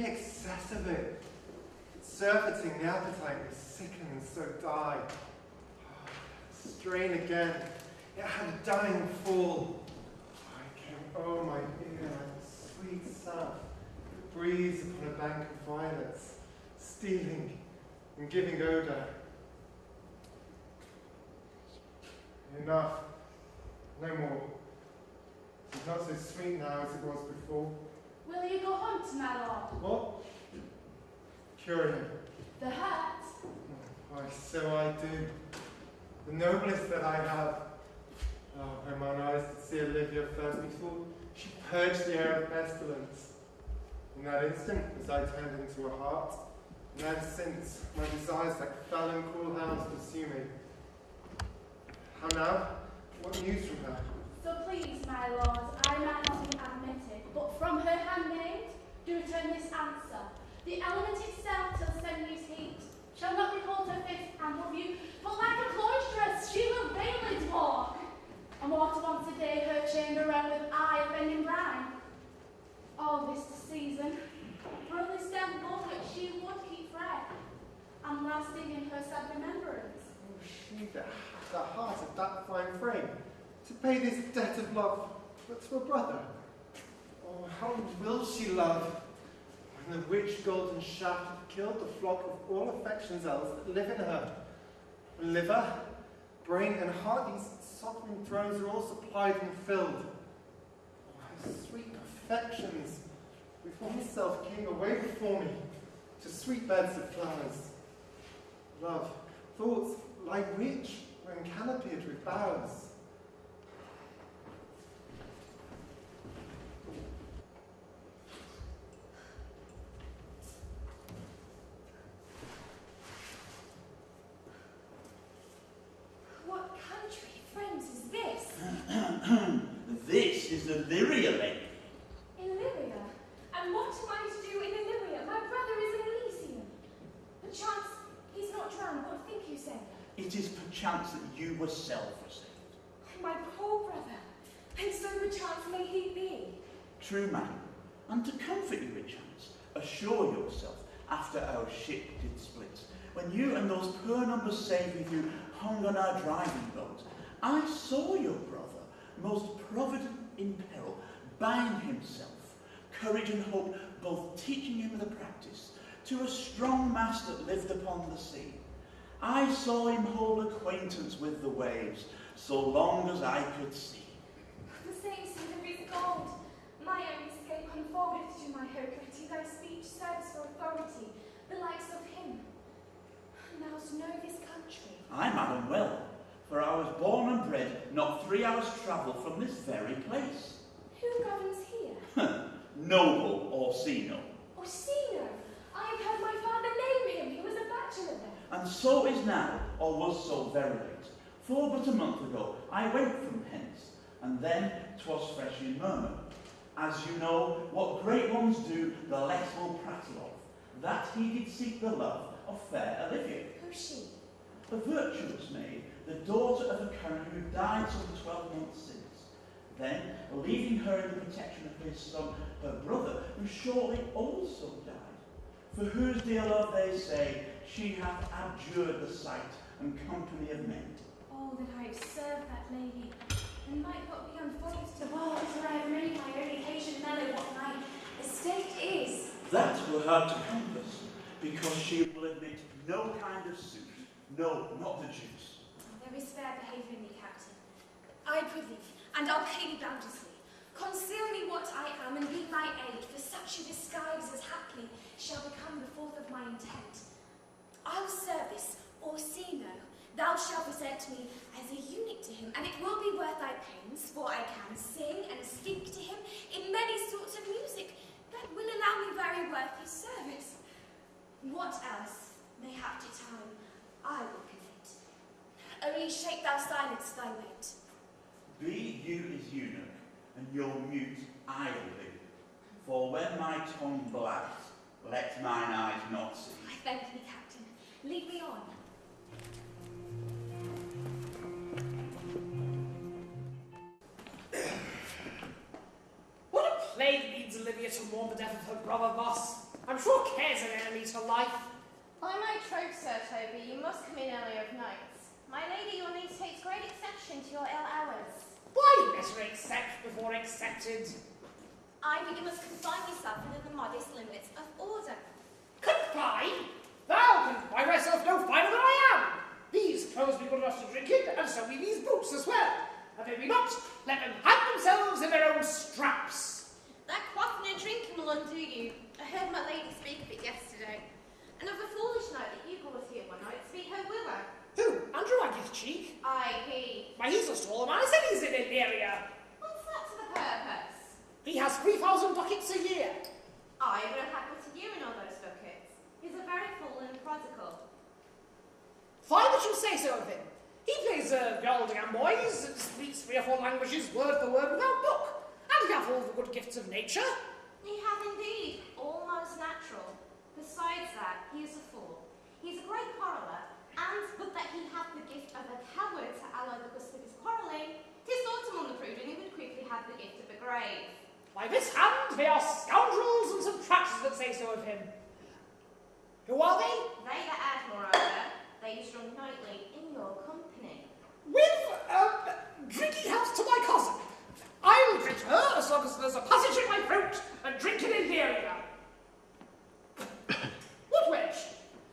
excess of it. Surfeiting the appetite was sickened, so die. Strain again. It had a dying fall. I came, oh my ear, like sweet south that breathes upon a bank of violets, stealing and giving odour. Enough. No more. It's not so sweet now as it was before. Will you go hunt, my lord? What? Curing. The hat? Why, so I do. The noblest that I have. Oh, when mine eyes did see Olivia first, methought she purged the air of pestilence. In that instant, as I turned into a heart, and ever since, my desires like fell and cruel hounds pursue me. How now? What news from her? So please, my lord, I might not be admitted, but from her handmaid, do return this answer. The element itself till Senu's heat shall not behold her fifth hand of you, but like a cloistress she will veiled walk. And water once a day her chamber round with eye offending brine. All this to season, for only stem blood which she would keep fresh, and lasting in her sad remembrance. Oh, she that hath the heart of that fine frame, to pay this debt of love, but to a brother. Oh, how will she love, when the rich golden shaft hath killed the flock of all affections else that live in her? Liver, brain, and heart, these sovereign thrones are all supplied and filled. Oh, her sweet perfections, with oneself king away before me, to sweet beds of flowers. Love, thoughts lie rich when canopied with boughs. What country, friends, is this? This is Illyria, lady. Illyria? And what am I to do in Illyria? My brother is in Elysium. Perchance he's not drowned. What think you, Senna? It is perchance that you were self-saved. My poor brother. And so perchance may he be. True, madam. And to comfort you, perchance, assure yourself, after our ship did split, when you and those poor numbers saved with you hung on our driving boat, I saw your brother, most provident in peril, bind himself, courage and hope both teaching him the practice, to a strong mast that lived upon the sea. I saw him hold acquaintance with the waves, so long as I could see. The same season is gold. My own escape unfolded to my hope, thy speech serves for authority, the likes of him. Now to know this country. I, madam, well, for I was born and bred not 3 hours' travel from this very place. Who governs here? Noble Orsino. Orsino! I have heard my father name him. He was a bachelor then. And so is now, or was so very late. For but a month ago I went from hence, and then 'twas fresh in murmur. As you know, what great ones do, the less will prattle of, that he did seek the love of fair Olivia. Who's she? A virtuous maid, the daughter of a count who died some 12 months since. Then, leaving her in the protection of his son, her brother, who shortly also died, for whose dear love, they say, she hath abjured the sight and company of men. Oh, that I have served that lady, and might not be unforced to Oh, till I have made my own occasion mellow what my estate is. That will hard to compass, because she will admit no kind of suit, no, not the Jews. There is fair behaviour in thee, Captain. I prithee, and I'll pay thee bounteously. Conceal me what I am, and be my aid, for such a disguise as haply shall become the forth of my intent. I'll service Orsino. Thou shalt present me as a eunuch to him, and it will be worth thy pains, for I can sing and speak to him in many sorts of music that will allow me very worthy service. What else, mayhap to time, I will commit. Only shake thou silence thy weight. Be you as eunuch, and your mute I will be. For when my tongue blabbs, let mine eyes not see. I thank thee, Captain. Lead me on. What a plague needs Olivia to mourn the death of her brother thus? I'm sure life. By my troth, Sir Toby, you must come in earlier of nights. My lady, your niece, takes great exception to your ill hours. Why better accept before accepted? I think you must confine yourself within the modest limits of order. Confine? Thou canst buy myself no finer than I am. These clothes be good enough to drink in, and so be these boots as well. And maybe not, let them hang themselves in their own straps. That quaffing and drinking will undo you. I heard my lady speak of it yesterday. And of the foolish knight that you brought here one night, speak her willer. Who? Andrew Agith-cheek? Aye, he. Why, he's a tall man. I said he's in Illyria. What's that to the purpose? He has 3,000 ducats a year. I would have had but a year in all those ducats. He's a very fool and prodigal. Fine that you say so of him. He plays gold gamboys, and speaks 3 or 4 languages word for word without book, and he hath all the good gifts of nature. He hath indeed, almost natural. Besides that, he is a fool. He's a great quarreller, and but that he hath the gift of a coward to alloy the gust of his quarrelling, 'tis thought among the prudent he would quickly have the gift of a grave. By this hand, they are scoundrels and subtractors that say so of him. Who are they? They that add, moreover, they be strung nightly in your company. With, drinking health to my cousin. I'll drink her as long as there's a passage in my throat and drink in Illyria. What wench?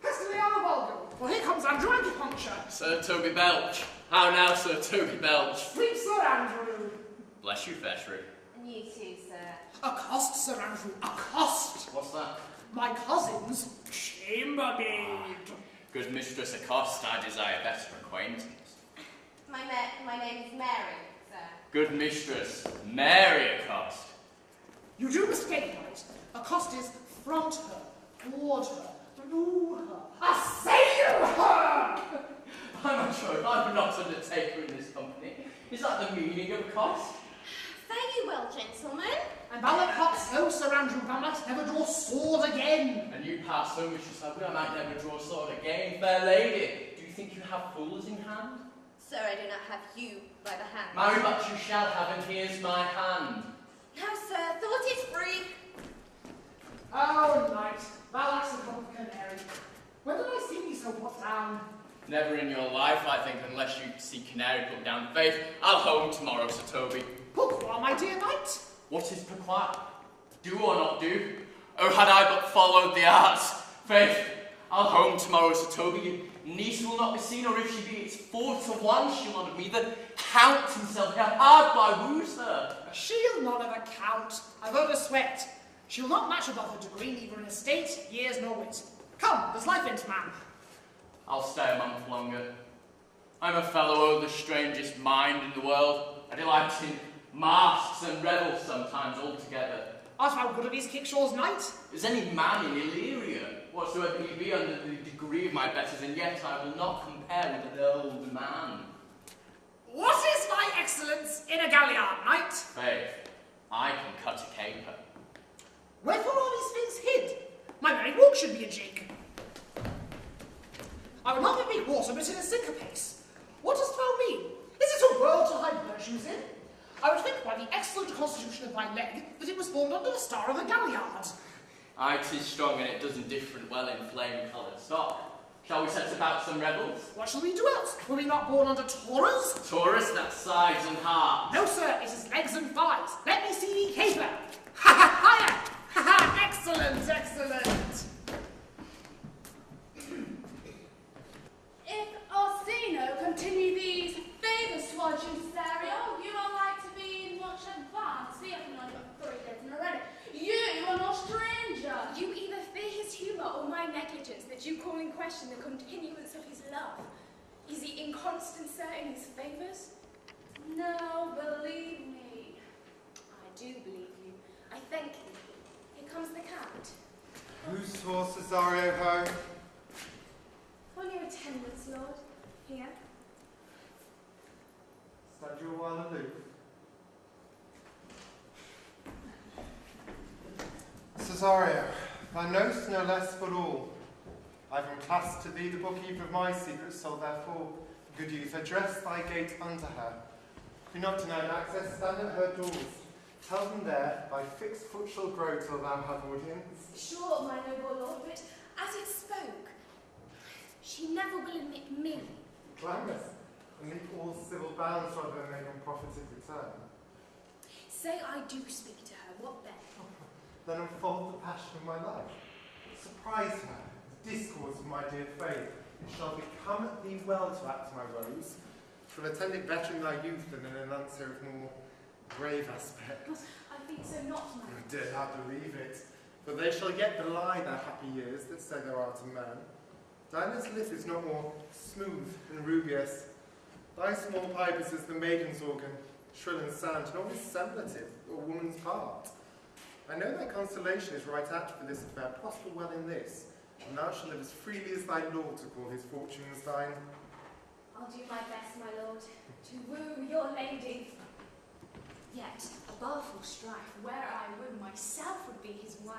Hastily on the vulgar, for here comes Andrew Acupuncture. Sir Toby Belch. How now, Sir Toby Belch? Sleep, Sir Andrew. Bless you, Feshry. And you too, sir. Accost, Sir Andrew, accost. What's that? My cousin's chambermaid. Good Mistress Accost, I desire better acquaintance. My name is Mary, sir. Good Mistress Mary Accost. You do mistake, knight. Accost is front her, toward her, through her, assail her! By my troth, I would not undertake her in this company. Is that the meaning of Accost? Fare you well, gentlemen. And thou that cuts so, Sir Andrew, thou might never draw sword again. And you pass so, Mistress Abbey, I might never draw sword again. Fair lady, do you think you have fools in hand? Sir, I do not have you by the hand. Marry, but you shall have, and here's my hand. No, sir, thought it's free. Oh, knight, thou lacks a cup of canary. When did I see thee so put down? Never in your life, I think, unless you see canary put down. Faith, I'll home tomorrow, Sir Toby. Pourquoi, my dear knight? What is pourquoi? Do or not do? Oh, had I but followed the arts! Faith, I'll home tomorrow, Sir Toby. Your niece will not be seen, or if she be, it's 4 to 1 she'll honour me. The Count himself here hard by woos her. She'll none of a count. I've heard her sweat. She'll not match above her degree, neither in estate, years, nor wit. Come, there's life in't, man. I'll stay a month longer. I'm a fellow of the strangest mind in the world. I delight in masks and revels sometimes altogether. Art thou good of these kickshaw's knight? Is any man in Illyria, whatsoever he be, under the degree of my betters, and yet I will not compare with an old man. What is my excellence in a galliard, knight? Faith, I can cut a caper. Wherefore are these things hid? My very walk should be a jig. I would not make water, but in a syncopace. What dost thou mean? Is it a world to hide virtues in? I would think by the excellent constitution of my leg that it was formed under the star of a galliard. Aye, 'tis strong, and it does indifferent well in flame-coloured stock. Shall we set about some revels? What shall we do else? Were we not born under Taurus? Taurus, that's sides and heart. No, sir, it is legs and thighs. Let me see thee caper. Ha ha, higher! Ha ha, excellent, excellent. If Orsino continue these favours towards you, Cesario, you are like to be in much advance. See, I've been on your 3 days in already. You are no stranger. You either fear his humour or my negligence that you call in question the continuance of his love. Is he inconstant, sir, in his favours? No, believe me. I do believe you. I thank you. Here comes the Count. Who saw Cesario home? On your attendance, Lord. Here. Stand you a while aloof. Cesario, thou know'st no less but all. I've entrusted to thee the bookkeeper of my secrets, so therefore, good youth, address thy gate unto her. Do not deny access, stand at her doors. Tell them there, thy fixed foot shall grow till thou have audience. Sure, my noble lord, but as it admit me. Glamorous, and leave all civil bounds rather than make unprofited return. Say I do speak to her, what then? Then unfold the passion of my life. Surprise her, with discourse of my dear faith. It shall become thee well to act my rose. Shall attend it better in thy youth than in an answer of more grave aspect. I think so not, man. I dare not believe it, for they shall yet belie their happy years that say thou art a man. Dinah's lip is not more smooth and rubious. Thy small pipe is as the maiden's organ, shrill and sound, not dissemblative, or woman's part. I know thy consolation is right apt for this affair, prosper well in this, and thou shalt live as freely as thy lord to call his fortunes thine. I'll do my best, my lord, to woo your lady. Yet, a baleful strife, where I woo myself would be his wife.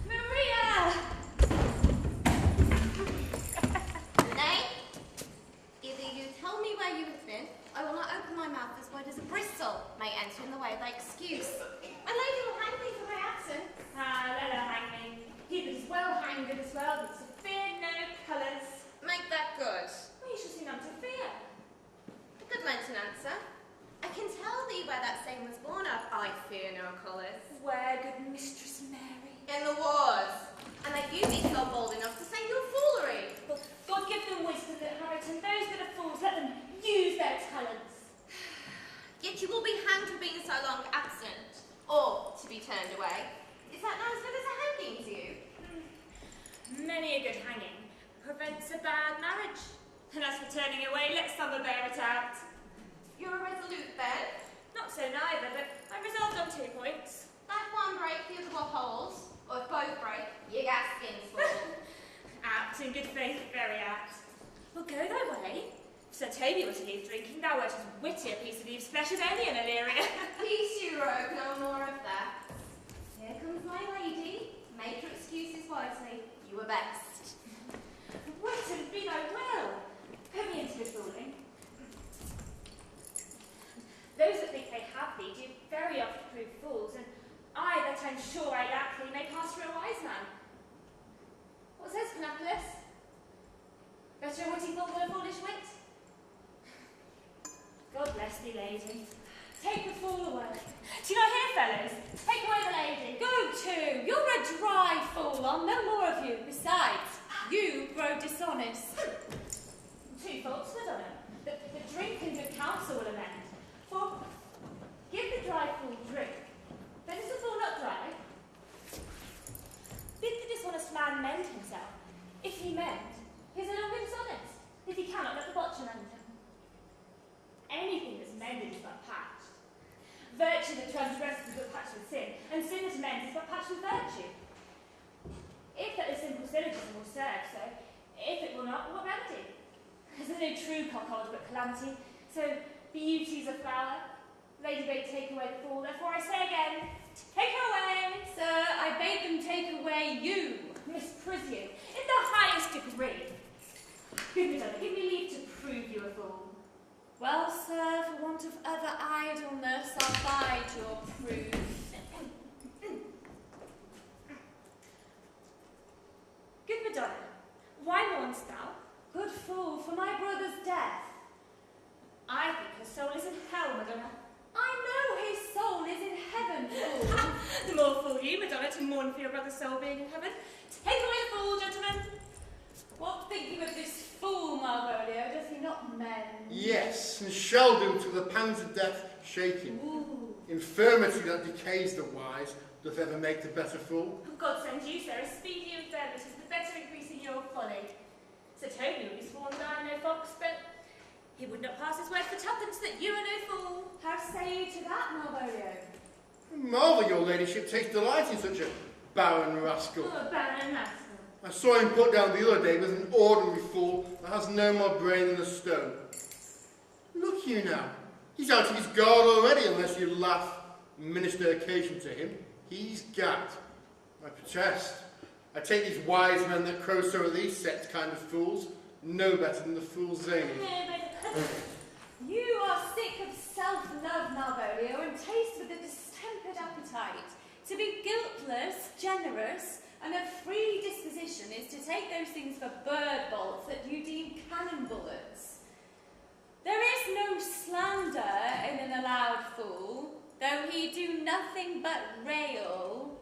Maria! Nay, either you tell me where you have been, I will not open my mouth as wide as a bristle may enter in the way of thy excuse. My lady will hang me for my absence. Ah, let her hang me. He that is well hanged as well, that to fear no colours. Make that good. We shall see none to fear. A good Lenten answer. I can tell thee where that saying was born of, I fear no colours. Where, good Mistress Mary? In the wars. And that you be so bold enough to say your foolery. But God give them wisdom that have it, and those that are fools, let them use their talents. Yet you will be hanged for being so long absent, or to be turned away. Is that not as good as a hanging to you? Many a good hanging prevents a bad marriage. And as for turning away, let summer bear it out. You're a resolute then? Not so neither, but I'm resolved on 2 points. Let one break, the other will hold. Or if both break, your gaskins fall. Apt, in good faith, very apt. Well, go thy way. If Sir Toby were to leave drinking, thou wert as witty a piece of Eve's flesh as any in Illyria. Peace, you rogue, no more of that. Here comes my lady. Make your excuses wisely. You were best. Wit and be thy will. Put me into good fooling. Those that think they have thee do very often prove fools, and I, that I'm sure I lack thee, may pass for a wise man. What says Panopolis? Better a witty fool than a foolish wit? God bless thee, lady. Take the fool away. Do you not hear, fellows? Take away the lady. Go to. You're a dry fool, I'll no more of you. Besides, you grow dishonest. 2 faults, Madonna. The drink and good counsel will amend. For, give the dry fool drink. Then is the fool not dry? Bid the dishonest man mend himself. If he mend, he's no longer dishonest. If he cannot, let the botcher mend him. Anything that's mended is but patched. Virtue that transgresses is but patched with sin, and sin that amends is but patched with virtue. If that is simple syllogism will serve so, if it will not, what remedy? There's no true cockhold but calamity, so beauty's a flower. Lady bade take away the fool, therefore I say again, take her away. Sir, I bade them take away you, misprision, in the highest degree. Good Madonna, give me leave to prove you a fool. Well, sir, for want of other idleness, I'll bide your proof. Good Madonna, why mournest thou? Good fool, for my brother's death. I think his soul is in hell, Madonna. I know his soul is in heaven, fool. The more fool you, Madonna, to mourn for your brother's soul being in heaven. Take away the fool, gentlemen. What think you of this fool, Malvolio? Does he not mend? Yes, and shall do till the pangs of death shake him. Ooh. Infirmity that decays the wise doth ever make the better fool. God send you, sir, a speedy infirmity is the better increasing your folly. Sir Toby would be sworn that I am no fox, but he would not pass his word for tuppence that you are no fool. How say you to that, Malvolio? Marvel your ladyship takes delight in such a barren rascal. Oh, a barren rascal. I saw him put down the other day with an ordinary fool that has no more brain than a stone. Look you now, he's out of his guard already unless you laugh and minister occasion to him. He's gagged. I protest. I take these wise men that crow so at these set kind of fools no better than the fool Zany. You are sick of self-love, Malvolio, and taste with a distempered appetite. To be guiltless, generous, and of free disposition is to take those things for bird bolts that you deem cannon bullets. There is no slander in an allowed fool, though he do nothing but rail,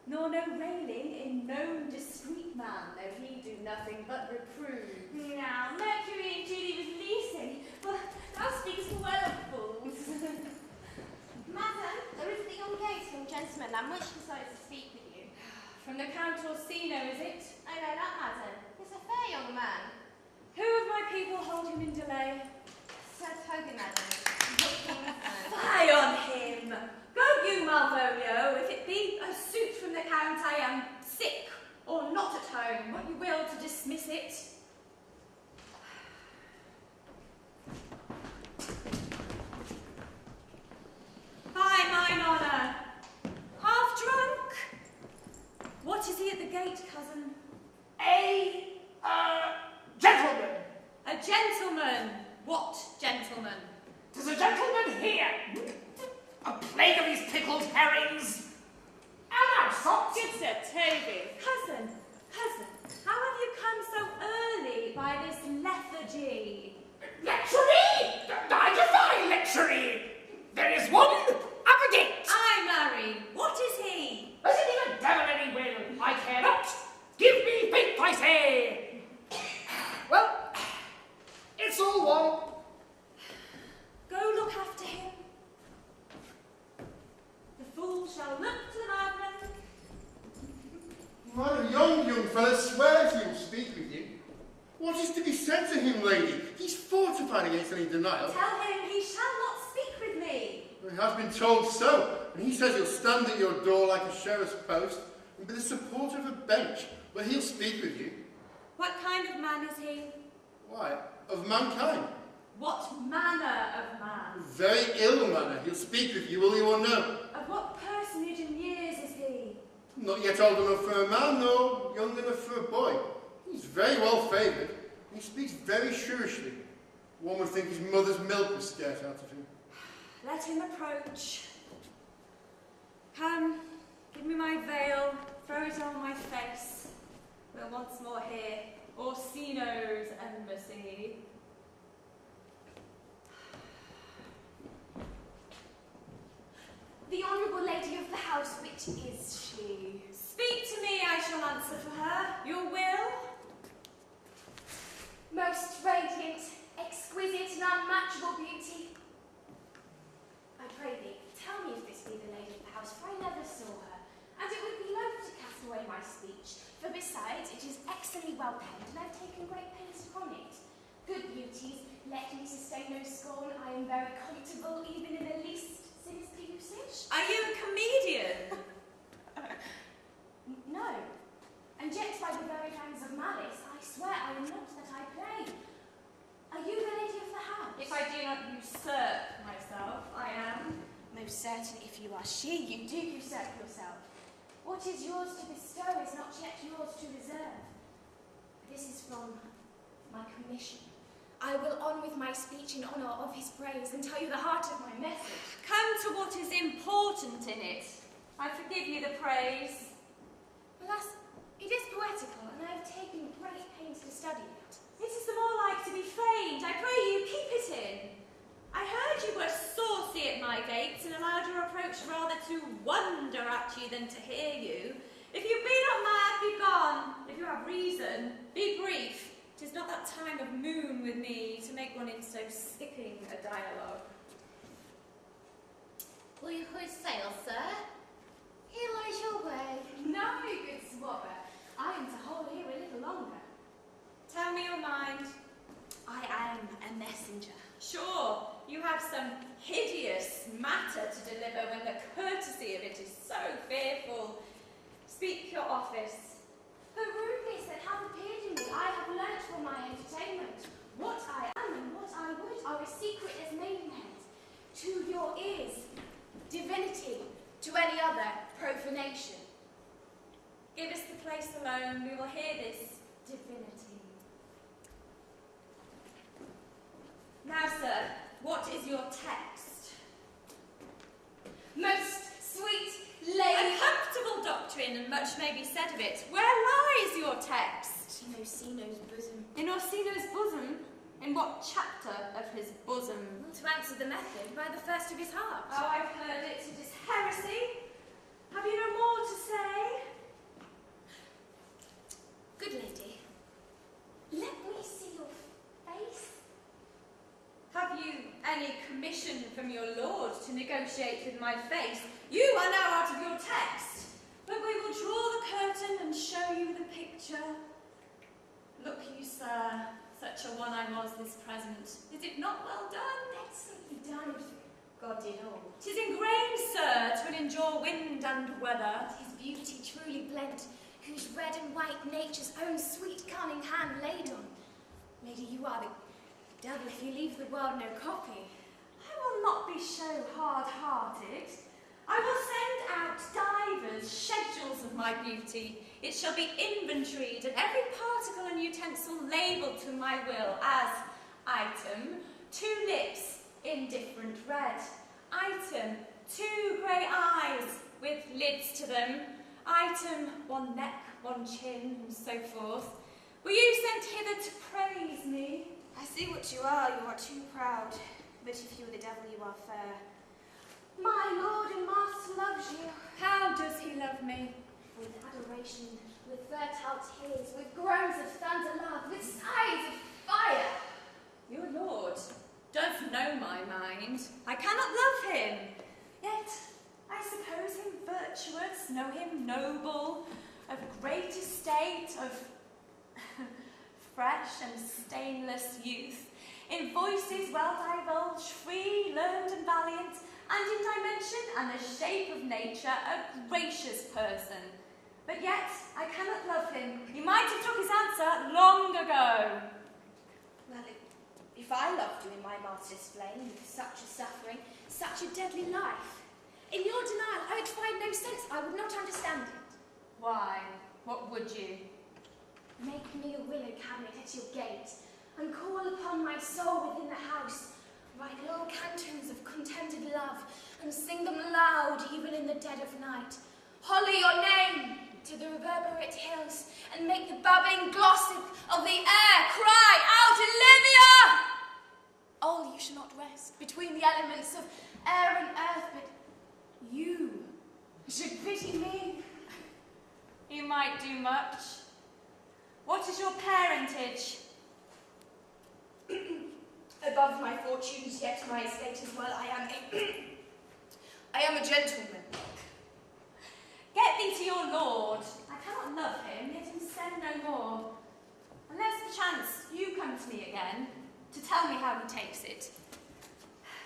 nor no railing in known discreet man, though he do nothing but reprove. Now, Mercury and Julie was leasing. Well, thou speakest well of fools. Madam, there is the young gentleman, gentleman, and much desires to speak with you. From the Count Orsino, is it? I know that, madam. He's a fair young man. Who of my people hold him in delay? Sir Toby, madam. Fie on him! Go you, Malvolio, if it be a suit from the Count, I am sick, or not at home, what you will to dismiss it. By mine honour, half drunk? What is he at the gate, cousin? A gentleman. A gentleman? What gentleman? 'Tis a gentleman here. A plague of these pickled herrings. And absent. Good Sir Toby. Cousin, how have you come so early by this lethargy? Lechery! I defy lechery! There is one at the gate. I marry. What is he? Let it be the devil any will. I care not. Give me faith, I say. Well, it's all one. Go look after him. The fool shall look to the madman. What a young fellow swears he will speak with you. What is to be said to him, lady? He's fortified against any denial. Tell him he shall not speak with me. He has been told so, and he says he'll stand at your door like a sheriff's post and be the supporter of a bench where he'll speak with you. What kind of man is he? Why, of mankind. What manner of man? Very ill manner. He'll speak with you, will you or no? Of what personage and years is he? Not yet old enough for a man, nor young enough for a boy. He's very well favoured, and he speaks very shrewishly. One would think his mother's milk was scarce out of him. Let him approach. Come, give me my veil, throw it on my face. We'll once more hear Orsino's embassy. The honourable lady of the house, which is she? Speak to me, I shall answer for her. Your will? Most radiant, exquisite, and unmatchable beauty. I pray thee, tell me if this be the lady of the house, for I never saw her, and it would be loath to cast away my speech, for besides it is excellently well penned, and I've taken great pains upon it. Good beauties, let me sustain no scorn, I am very comfortable, even in the least sinister usage. Are you a comedian? No, and yet by the very hands of malice, I swear I am not that I play. Are you the lady of the house? If I do not usurp myself, I am. Most certainly, if you are she, you do usurp yourself. What is yours to bestow is not yet yours to reserve. This is from my commission. I will on with my speech in honour of his praise and tell you the heart of my message. Come to what is important in it. I forgive you the praise. Alas, it is poetical, and I have taken great pains to study it. It is the more like to be feigned. I pray you, keep it in. I heard you were saucy at my gates and allowed your approach rather to wonder at you than to hear you. If you be not mad, be gone. If you have reason, be brief. 'Tis not that time of moon with me to make one in so skipping a dialogue. Will you hoist sail, sir? Here lies your way. No, good swabber, I am to hold here a little longer. Tell me your mind. I am a messenger. Sure, you have some hideous matter to deliver when the courtesy of it is so fearful. Speak your office. The rudeness that hath appeared in me, I have learnt for my entertainment. What I am and what I would are as secret as maidenhead. To your ears, divinity. To any other, profanation. Give us the place alone, we will hear this divinity. Now, sir, what is your text? Most sweet And lady. come written and much may be said of it. Where lies your text? In Orsino's bosom. In Orsino's bosom? In what chapter of his bosom? To answer the method, by the first of his heart. Oh, I've heard it. It is heresy. Have you no more to say? Good lady, let me see your face. Have you any commission from your lord to negotiate with my face? You are now out of your text, but we will draw the curtain and show you the picture. Look you, sir, such a one I was this present. Is it not well done? Excellently done. God did all. 'Tis ingrained, sir, to endure wind and weather. His beauty truly blent, whose red and white nature's own sweet cunning hand laid on. Lady, you are the devil if you leave the world no copy. I will not be so hard-hearted. I will send out divers schedules of my beauty. It shall be inventoried, and every particle and utensil labelled to my will as item, 2 lips in different red, item, 2 grey eyes with lids to them, item, 1 neck, 1 chin, and so forth. Were you sent hither to praise me? I see what you are too proud. But if you are the devil, you are fair. My lord and master loves you. How does he love me? With adoration, with fertile tears, with groans of thunder love, with sighs of fire. Your lord does know my mind. I cannot love him. Yet I suppose him virtuous, know him noble, of great estate, of fresh and stainless youth, in voices well divulged, free, learned and valiant, and in dimension and the shape of nature a gracious person. But yet I cannot love him. You might have took his answer long ago. Well, if I loved you in my master's flame, with such a suffering, such a deadly life, in your denial I would find no sense. I would not understand it. Why? What would you? Make me a willow cabinet at your gate, and call upon my soul within the house. Write low cantons of contented love, and sing them loud even in the dead of night. Holly your name to the reverberate hills, and make the babbling gossip of the air cry out, Olivia! All you shall not rest between the elements of air and earth, but you should pity me. You might do much. What is your parentage? Above my fortunes, yet my estate as well, I am a gentleman. Get thee to your lord. I cannot love him, yet him send no more. Unless perchance you come to me again, to tell me how he takes it.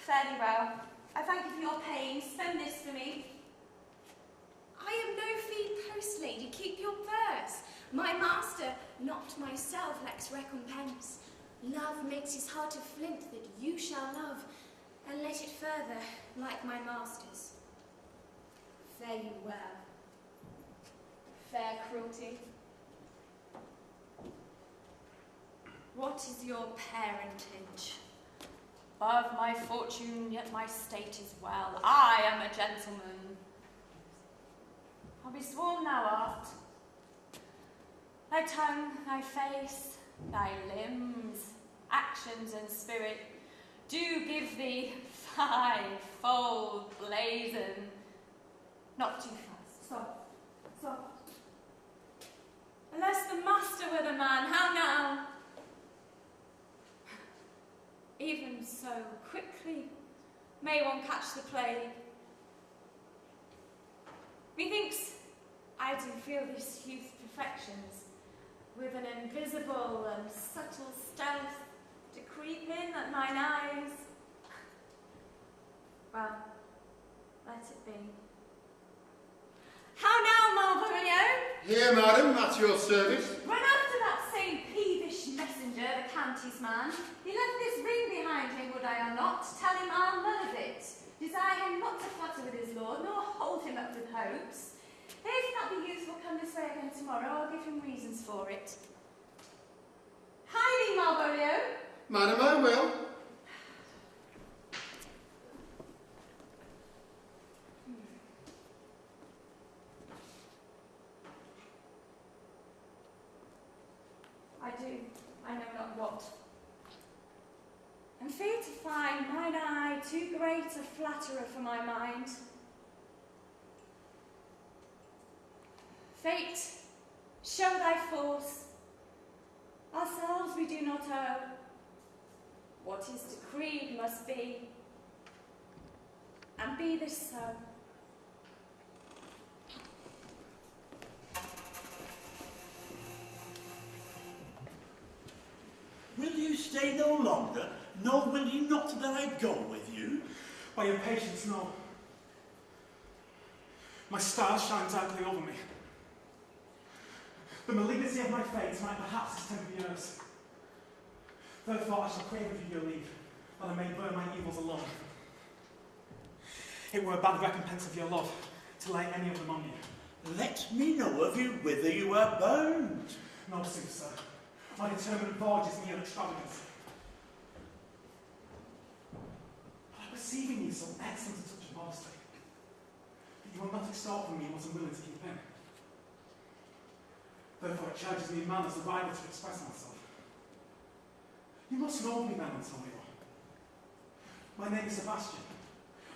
Fare thee well. I thank you for your pains. Spend this for me. I am no fee post, lady. Keep your purse. My master, not myself, lacks recompense. Love makes his heart of flint that you shall love, and let it further, like my master's. Fare you well. Fair cruelty. What is your parentage? Above my fortune, yet my state is well. I am a gentleman. I'll be sworn thou art. Thy tongue, thy face, thy limbs, actions and spirit do give thee 5-fold blazon. Not too fast. Soft, soft. Unless the master were the man, how now? Even so quickly may one catch the plague. Methinks I do feel this youth's perfections, with an invisible and subtle stealth to creep in at mine eyes. Well, let it be. How now, Malvolio? Here, madam, at your service. Run after that same peevish messenger, the county's man. He left this ring behind him, would I or not? Tell him I'll none of it. Desire him not to flutter with his lord, nor hold him up with hopes. If not, the youth will come this way again tomorrow. I'll give him reasons for it. Hie thee, Malvolio. Madam, I will. I know not what. And fear to find mine eye too great a flatterer for my mind. Fate, show thy force. Ourselves we do not owe. What is decreed must be, and be this so. Will you stay no longer, nor will you not that I go with you? By your patience, no. My star shines darkly over me. The malignity of my fate might perhaps extend to yours. Therefore I shall crave of you your leave, that I may burn my evils alone. It were a bad recompense of your love to lay any of them on you. Let me know of you whither you are bound. No, sooth, sir. My determined voyage is mere extravagance. But I perceive in you so excellent a touch of modesty, that you will not extort from me what I'm willing to keep in. Therefore it charges me in manners the right to express myself. You must know me then, Antonio. My name is Sebastian.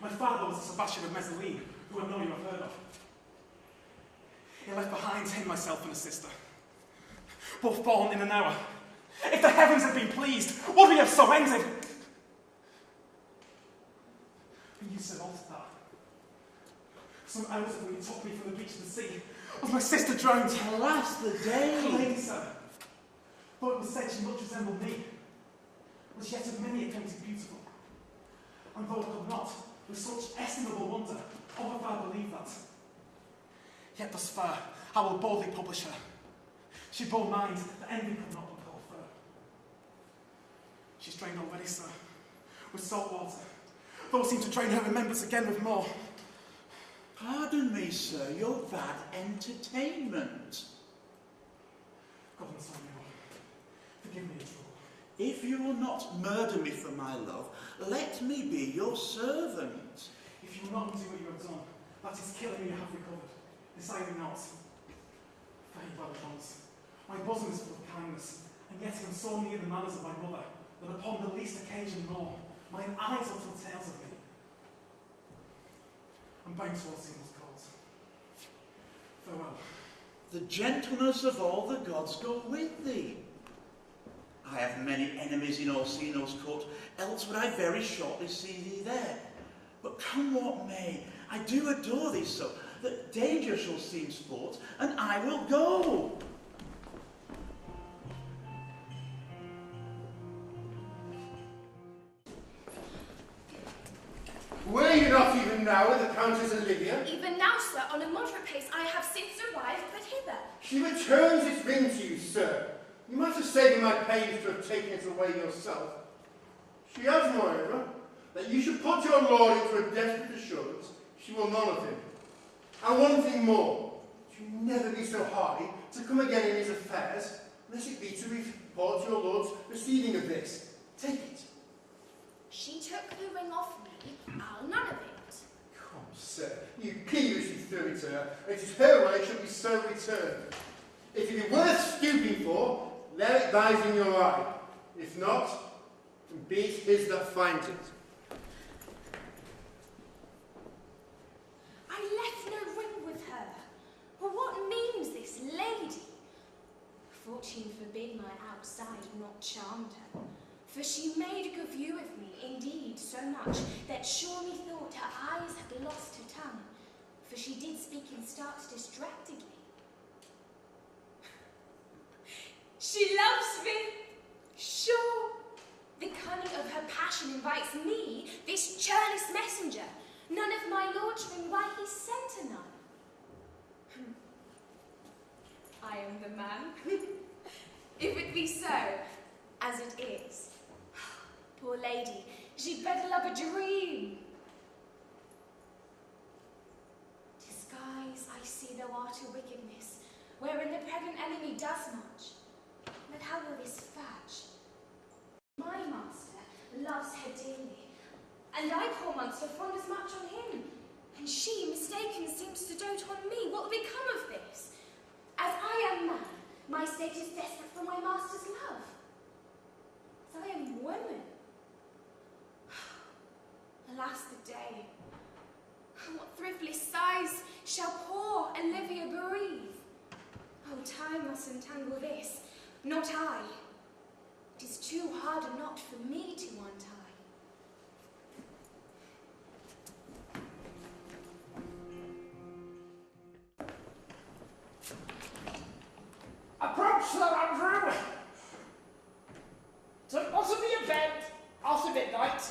My father was a Sebastian of Mezzaline, who I know you have heard of. He left behind him myself and a sister, both born in an hour. If the heavens had been pleased, would we have so ended? But you said altered that. Some hours ago you took me from the beach to the sea. Was my sister drowned? Alas, the day! Lady, sir. Though it was said she much resembled me, was yet of many accounts beautiful. And though I could not, with such estimable wonder, over far believe that. Yet thus far, I will boldly publish her. She bore mind that envy could not but call fair. She's drained already, sir, with salt water. Though seem to drain her remembrance again with more. Pardon me, sir, your bad entertainment. God and Samuel, forgive me the trouble. If you will not murder me for my love, let me be your servant. If you will not undo what you have done, that is killing me you have recovered. Desire me not. Fare you well at once. My bosom is full of kindness, and yet I am so near the manners of my mother, that upon the least occasion more, mine eyes will tell tales of me. I'm bound towards Single's cause. Farewell. The gentleness of all the gods go with thee. I have many enemies in Orsino's court, else would I very shortly see thee there. But come what may, I do adore thee so, that danger shall seem sport, and I will go. Were you not even now with the Countess Olivia? Even now, sir, on a moderate pace, I have since arrived but hither. She returns this ring to you, sir. You might have saved me my pains to have taken it away yourself. She adds, moreover, that you should put your lord into a desperate assurance she will none of him. And one thing more, you never be so high to come again in his affairs, unless it be to report your lord's proceeding of this. Take it. She took the ring off me, I'll none of it. Come, sir, you peevishly threw it to her. It is her way should be so returned. If it be worth stooping for, let it lies in your eye. If not, be it his that finds it. I left no ring with her. Well, what means this lady? Fortune forbid my outside not charmed her. For she made a good view of me, indeed, so much, that sure methought her eyes had lost her tongue. For she did speak in stark distractedly. She loves me, sure. The cunning of her passion invites me, this churlish messenger, none of my lord's ring, why he sent her none. I am the man. If it be so, as it is. Poor lady, she'd better love a dream. Disguise, I see thou art a wickedness, wherein the pregnant enemy does much. But how will this fetch? My master loves her dearly, and I, poor monster, fond as much on him. And she, mistaken, seems to dote on me. What will become of this? As I am man, my state is desperate for my master's love. woman. Alas the day. What thriftless sighs shall poor Olivia bereave? Oh, time must untangle this, not I. It is too hard a knot for me to untie. Approach, Sir Andrew. To not to be in bed after midnight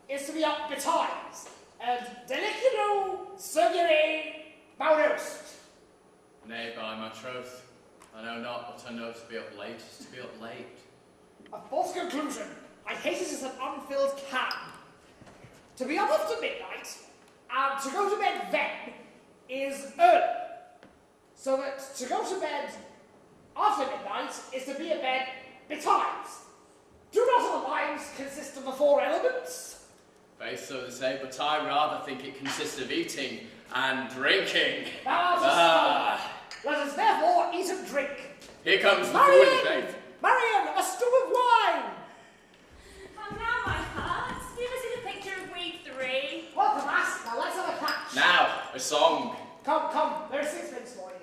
is to be up betimes, and deliculo surgere mauros. Nay, by my troth, I know not what I know to be up late is to be up late. A false conclusion. I hate it as an unfilled can. To be up after midnight and to go to bed then is early. So that to go to bed after midnight is to be in bed betimes. Do not all lines consist of the four elements? Faith, so they say, but I rather think it consists of eating and drinking. Let us therefore eat and drink. Here comes the Marion! food, Faith. Marion, a stew of wine! Come now, my heart. Give us in a picture of week 3. Welcome, lass. Now let's have a catch. Now, a song. Come, there's sixpence for you.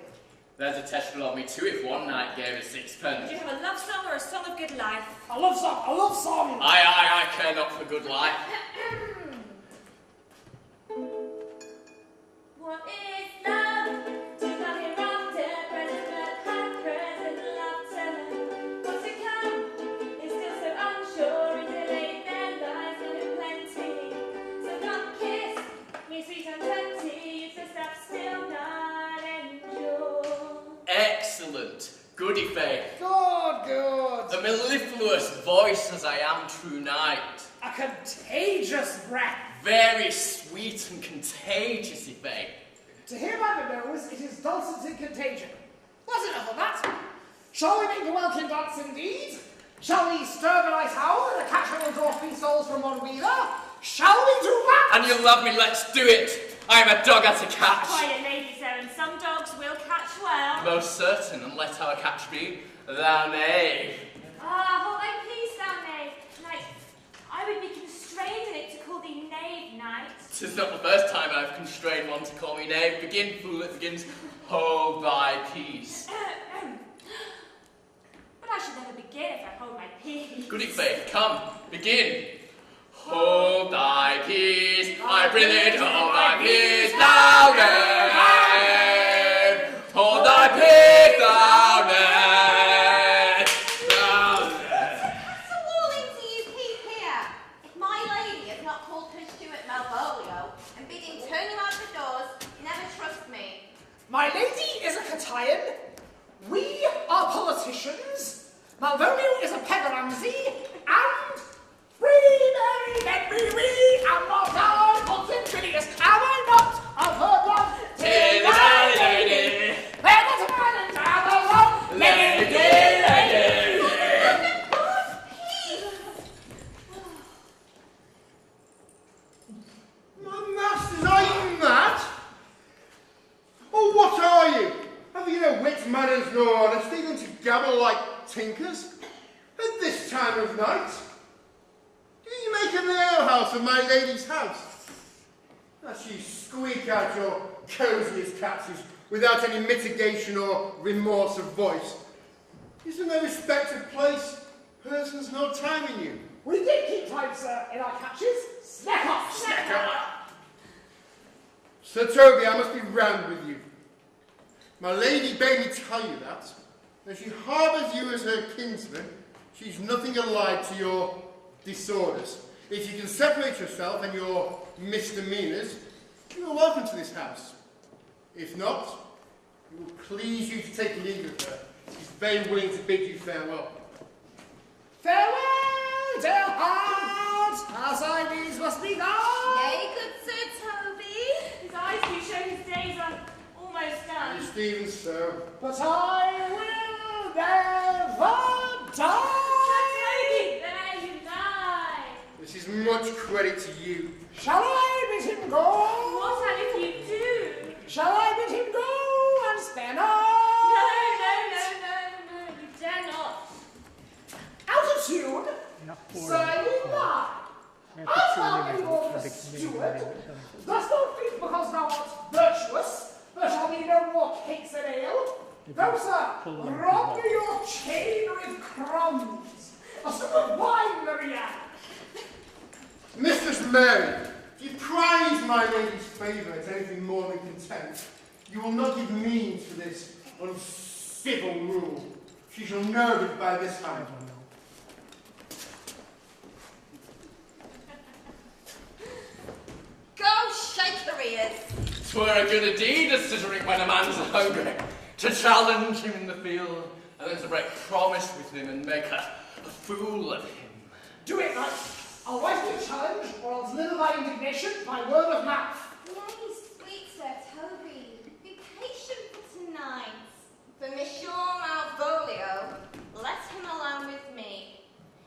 There's a testament of me too if one night gave a sixpence. Do you have a love song or a song of good life? A love song. I care not for good life. What is love? To not hear after present but have present laughter. What's to come is still so unsure and delayed their lives in plenty. So come kiss me sweet and plenty, you just stop still not endure. Excellent. Goody Faith. Good. A mellifluous voice as I am true night. A contagious breath. Very sweet and contagious, Faith. To hear by the nose, it is dulcet in contagion. That's enough of that. Shall we make the welkin dance indeed? Shall we stir the nice howl and a catcher will draw 3 souls from one wheeler? Shall we do that? And you love me, let's do it. I am a dog at a catch. Quite a lady, sir, and some dogs will catch well. Most certain, and let our catch be thou knave. Ah, hold thy peace, thou knave. Knight, I would be constrained in it to call thee knave, knight. 'Tis not the first time I've constrained one to call me knave. Begin, fool, it begins. Hold thy peace. But I should never begin if I hold my peace. Goody Faith, come, begin. Hold thy peace, I prithee, hold thy peace, thou knave. Hold thy peace, thou knave. So warning do you keep here? If my lady has not called her Stuart Malvolio and bid him turn you out the doors, never trust me. My lady is a Catayan. We are politicians. Malvolio is a Peveramsey. And we am not our contemporaneous. Am I not of her blood? Tis thy lady. They're not a man and Avalon. Lady. My masters, are you mad? Or what are you? Have you no wit, manners, nor honesty than to gabble like tinkers? At this time of night? Do you make an alehouse of my lady's house? That you squeak out your cosiest catches without any mitigation or remorse of voice. Is there no respected place, persons, nor time in you? We did keep time, sir, in our catches. Snack up! Snack up! Sir Toby, I must be round with you. My lady bade me tell you that. Though she harbours you as her kinsman, she's nothing allied to your disorders. If you can separate yourself and your misdemeanours, you are welcome to this house. If not, it will please you to take leave of her. She's very willing to bid you farewell. Farewell, dear heart, as I needs must be gone. Yea, good Sir Toby. His eyes do show his days are almost done. And Stephen, so. But I will never die. There you die. This is much credit to you. Shall I bid him go? What and if you do? Shall I bid him go and spare not? No, you dare not. Out of tune, Sir Thou, sir, rob me your chain with crumbs. A sip of wine, Maria. Mistress Mary, if you prize my lady's favour as anything more than contempt, you will not give means for this uncivil rule. She shall know it by this time. Go shake the ears. 'Twere a good deed as to drink when a man's hungry, to challenge him in the field, and then to break promise with him and make a fool of him. Do it, knight. I'll write you a challenge, or I'll deliver thy indignation by word of mouth. Nay, sweet Sir Toby, be patient for tonight. For Monsieur Malvolio, let him alone with me.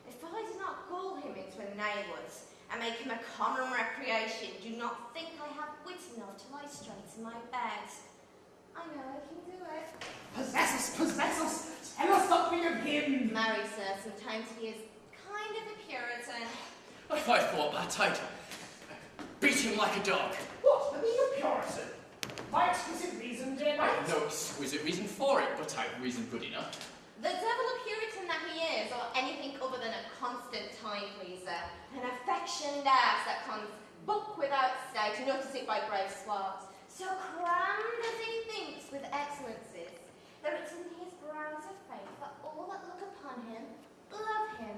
If I do not call him into a neighbourhood and make him a common recreation, do not think I have wit enough to lie straight in my bed. I know I can do it. Possess us, possess us. Tell us something of him. Marry, sir, sometimes he is kind of a Puritan. If I thought that, I'd beat him like a dog. What, for being a Puritan? My explicit reason, dear knight? No exquisite reason for it, but I've reason good enough. The devil a Puritan that he is, or anything other than a constant time-pleaser, an affectioned ass that comes book without stay to notice it by brave swabs, so crammed as he thinks with excellencies, that it's in his brows of faith that all that look upon him love him,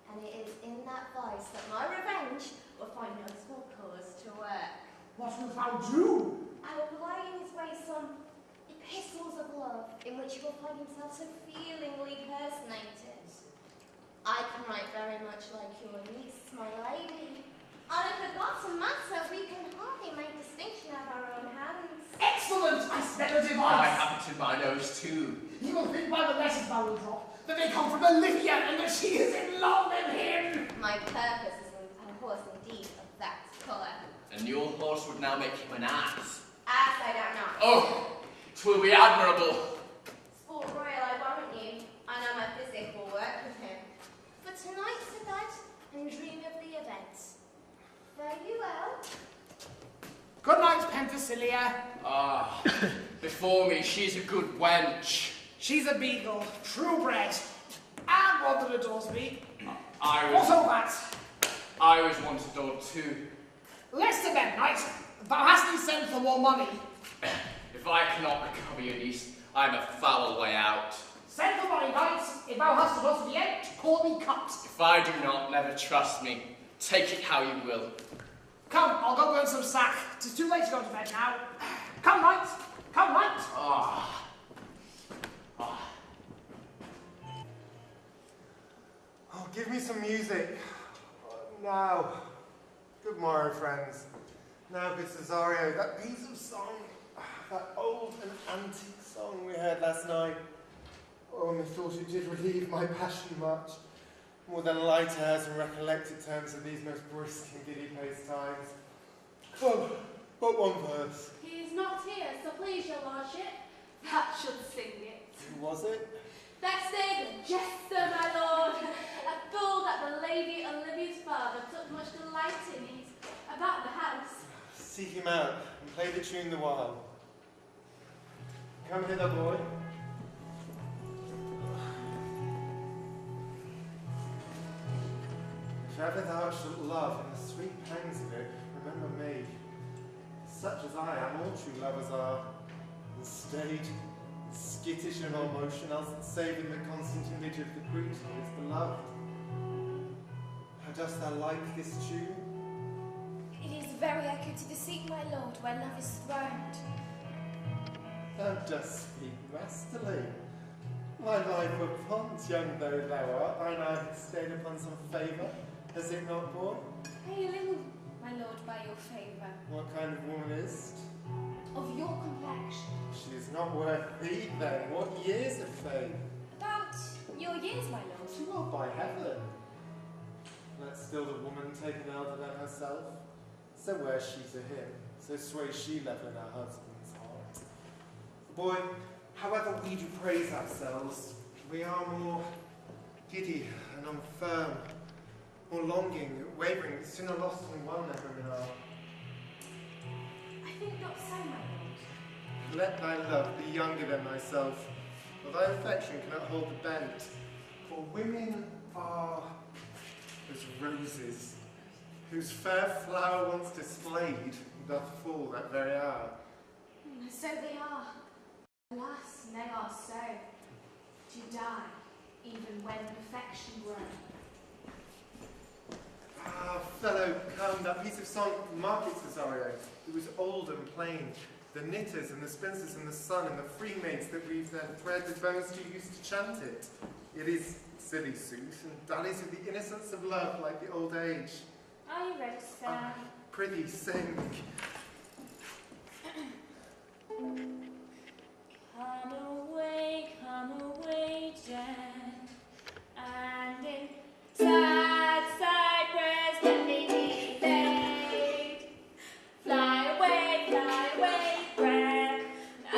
and it is in that vice that my revenge will find no small cause to work. What wilt thou do? I will apply in his way some epistles of love, in which he will find himself so feelingly personated. I can write very much like your niece, my lady. On a forgotten matter, we can hardly make distinction of our own hands. Excellent! I spell a I device. have it in my nose too. You will think by the letters thou will drop that they come from Olivia and that she is in love with him. My purpose is a horse indeed of that colour. And your horse would now make him an ass. Ass, I don't know. Oh, 'twill be admirable. Sport royal, I warrant you. I know my physic will work with him. For tonight's to bed and dream of the events. Fare you well. Good night, Penthesilea. Ah, before me, she's a good wench. She's a beagle, true bred, and one that adores me. I was Also that. once adored too. Less to bed, knight. Thou hast been sent for more money. If I cannot recover your niece, I'm a foul way out. Send for money, knight. If thou hast got to the end, call me cut. If I do not, never trust me. Take it how you will. Come, I'll go burn some sack. 'Tis too late to go to bed now. Come, knight. Come, knight. Ah. Oh, give me some music. Now. Good morrow, friends. Now, good Cesario, that piece of song, that old and antique song we heard last night. Oh, methought it did relieve my passion much, more than light airs and recollected terms of these most brisk and giddy-paced times. Oh, but one verse. He is not here, so please your lordship, that should sing it. Who was it? That's David, jester, my lord, a fool that the lady Olivia's father took much delight in. He's about the house. Seek him out and play the tune the while. Come hither, boy. If ever thou shalt love in the sweet pangs of it, remember me. Such as I am, all true lovers are. And staid, skittish in all motion, else save in the constant image of the creature who is beloved. How dost thou like this tune? It is very echo to the seat, my lord, where love is throned. Thou dost speak restily. My life upon, young though thou art, thine eye hath stayed upon some favour, has it not, boy? Pray a little, my lord, by your favour. What kind of woman is't? Of your complexion. She is not worth thee, then. What years of fame? About your years, my lord. Well, by heaven. Let still the woman take an elder than herself. So wears she to him, so sways she level in her husband's heart. Boy, however we do praise ourselves, we are more giddy and unfirm, more longing, wavering, sooner lost in one than women are. I think not so, my lord. Let thy love be younger than thyself, for thy affection cannot hold the bent. For women are as roses, whose fair flower once displayed doth fall that very hour. So they are. Alas, they are so. To die, even when perfection grows. Ah, fellow, come, that piece of song, mark it, Cesario. It was old and plain. The knitters and the spinsters in the sun and the free maids that weave their thread with bones to used to chant it. It is silly sooth, and dallies with the innocence of love like the old age. Are you ready, sir? Prithee, sing. Come away, Jen, and in sad cypress let me be laid. Fly away, friend, I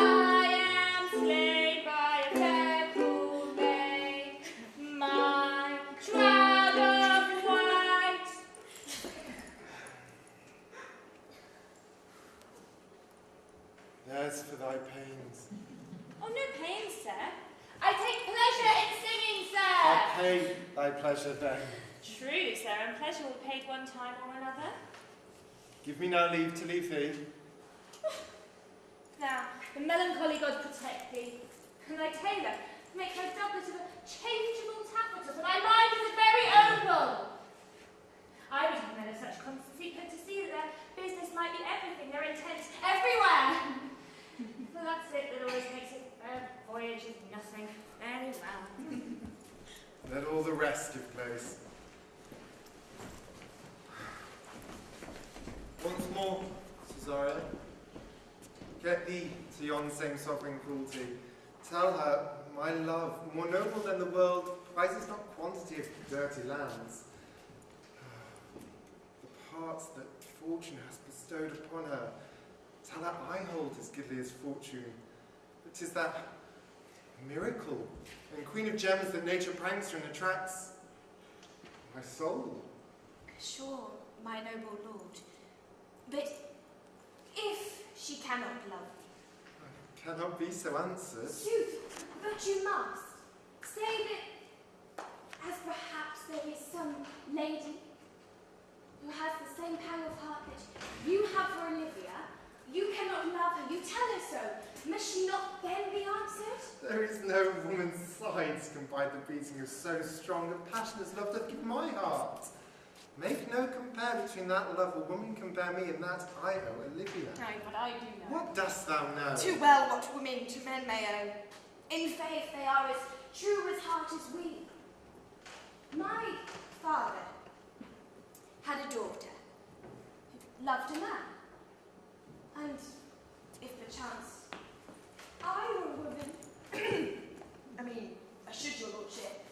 am slain by a fair cruel maid, my shroud of white. There's for thy pains. Oh, no pain, sir. I take pleasure in singing, sir. I'll pay thy pleasure then. True, sir, and pleasure will be paid one time or another. Give me now leave to leave thee. Now, the melancholy God protect thee, and thy tailor make thy doublet of a changeable taffeta, for thy mind is a very oval. I would have men of such constancy put to see that their business might be everything, their intent everywhere. Well, that's it that always makes it voyage is nothing. Very well. Let all the rest give place. Once more, Cesario, get thee to yon same sovereign cruelty. Tell her, my love, more noble than the world, prizes not quantity of dirty lands. The parts that fortune has bestowed upon her, tell her I hold as goodly as fortune. But 'tis that miracle and queen of gems that nature pranks her and attracts my soul. Sure, my noble lord. But if she cannot love thee, Cannot be so answered. sooth, but you must. Say that, as perhaps there is some lady who has the same pang of heart that you have for Olivia, you cannot love her, you tell her so. Must she not then be answered? There is no woman's sides can bide the beating of so strong a passion as love doth give my heart. Make no compare between that love a woman can bear me and that I owe Olivia. No, but I do know. What dost thou know? Too well what women to men may owe. In faith they are as true as heart as we. My father had a daughter who loved a man. And if perchance I were a woman, I mean, I should, your lordship.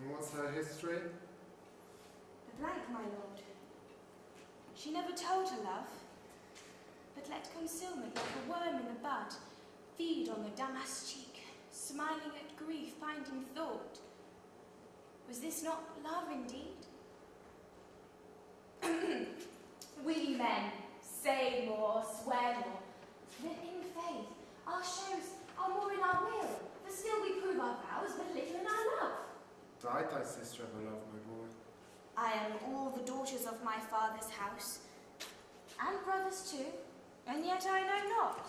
And what's her history? A blank, my lord. She never told her love, but let concealment like a worm in a bud feed on the damask cheek, smiling at grief, finding thought. Was this not love indeed? We men say more, swear more, but in faith our shows are more in our will, for still we prove our vows but little in our love. Died thy sister of her love, my boy? I am all the daughters of my father's house, and brothers too, and yet I know not.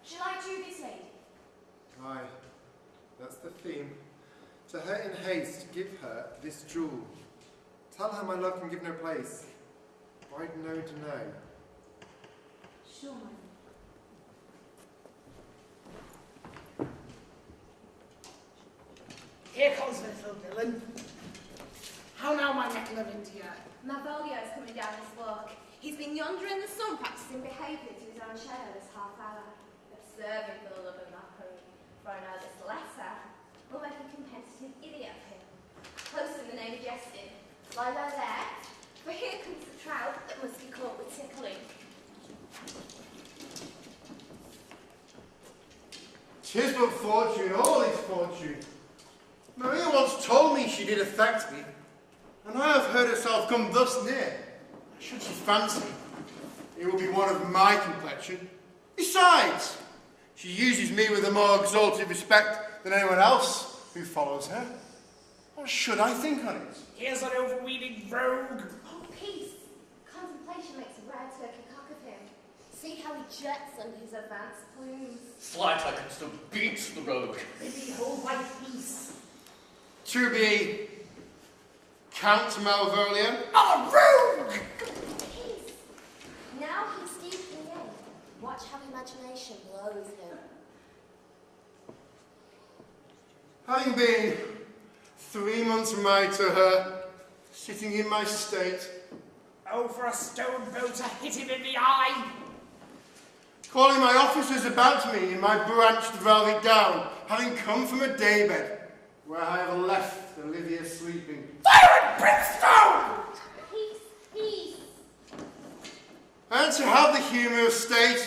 Shall I do this lady? Aye, that's the theme. To her in haste give her this jewel. Tell her my love can give no place. Bide no to know. Sure, my lord. Here comes the little villain. How now, my nettle of India? Malvolio's coming down this walk. He's been yonder in the sun practising behaviour to his own shadow this half hour. Observing for the love of mockery, for I know this letter will make a competitive idiot of him. Closer than they were jesting. Lie thou there, for here comes the trout that must be caught with tickling. 'Tis but fortune, all is fortune. Maria once told me she did affect me, and I have heard herself come thus near. Should she fancy, it will be one of my complexion. Besides, She uses me with a more exalted respect than anyone else who follows her. What should I think on it? Here's an overweening rogue. Oh, peace. Contemplation makes a rare turkey cock of him. See how he jets under his advanced plumes. Slight I can still beat the rogue. Behold my peace. To be Count Malvolio. A rogue! Peace. Now he's deeply in. Watch how imagination blows him. Having been 3 months married to her, sitting in my state, Oh, for a stone bow to hit him in the eye! calling my officers about me in my branched velvet gown, having come from a daybed, where I have left Olivia sleeping. Fire and brimstone! Peace, peace. And to have the humour of state,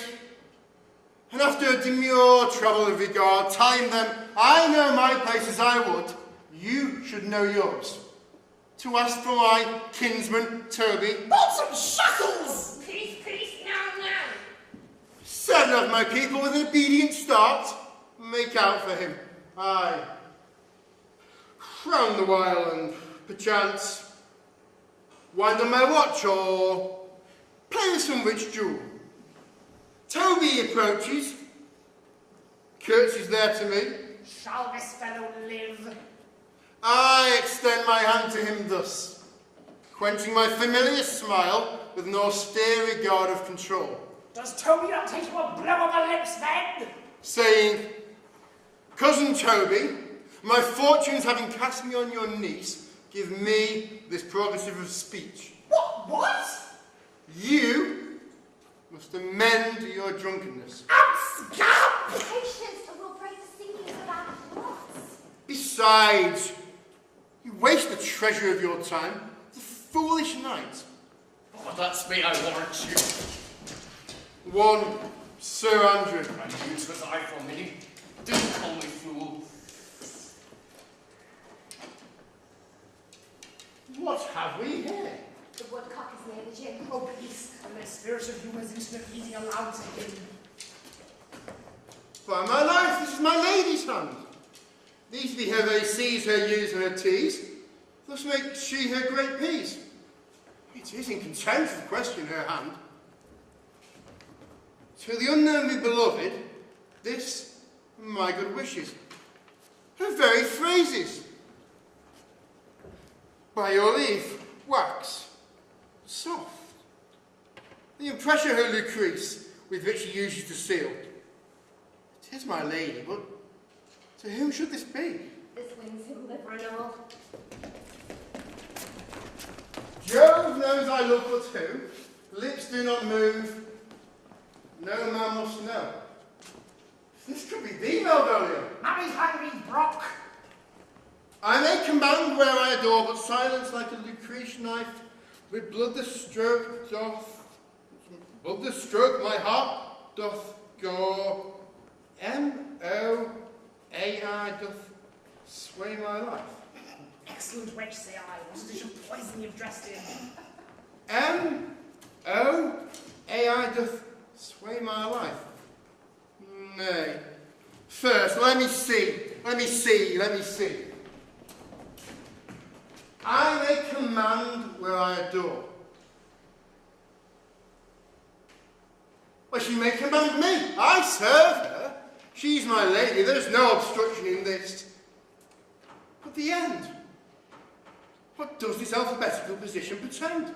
and after a demure trouble of regard, telling them I know my place as I would, you should know yours. To ask for my kinsman, Toby. Bolts and shackles! Peace, peace, now, now. 7 of my people with an obedient start make out for him. Aye. Frown the while and perchance wind on my watch or play with some rich jewel. Toby approaches, curtsies there to me. Shall this fellow live? I extend my hand to him thus, quenching my familiar smile with an austere regard of control, Does Toby not take him a blow on the lips then? saying, Cousin Toby, my fortunes having cast me on your niece, give me this prerogative of speech. What? You must amend your drunkenness. Abscab! Patience, or we'll break the sinews of our plots. Besides, you waste the treasure of your time. It's a foolish night. Oh, that's me, I warrant you. One Sir Andrew. And you was I for a minute. Didn't call me fool. What have we here? The woodcock is near the gym. Oh, peace, and my spirit of humour is infinitely allowed to him. By my life, this is my lady's hand. These be her they seize, her use, and her tease. Thus make she her great peace. It is in contempt of question her hand. To the unknown be beloved, this my good wishes. Her very phrases. By your leave, wax soft. The impression her Lucrece, with which she uses to seal. 'Tis my lady, but to whom should this be? This wins him liver and all. Jove knows I love but who. Lips do not move. No man must know. This could be thee, Malvolio. Marry hungry Brock! I may command where I adore, but silence like a Lucrece knife, with blood the stroke my heart doth gore. M-O-A-I doth sway my life. Excellent wench, say I. What a dish of poison you've dressed in. M-O-A-I doth sway my life. Nay. First, let me see. I may command where I adore. Well, she may command me. I serve her. She's my lady. There's no obstruction in this. But the end. What does this alphabetical position portend?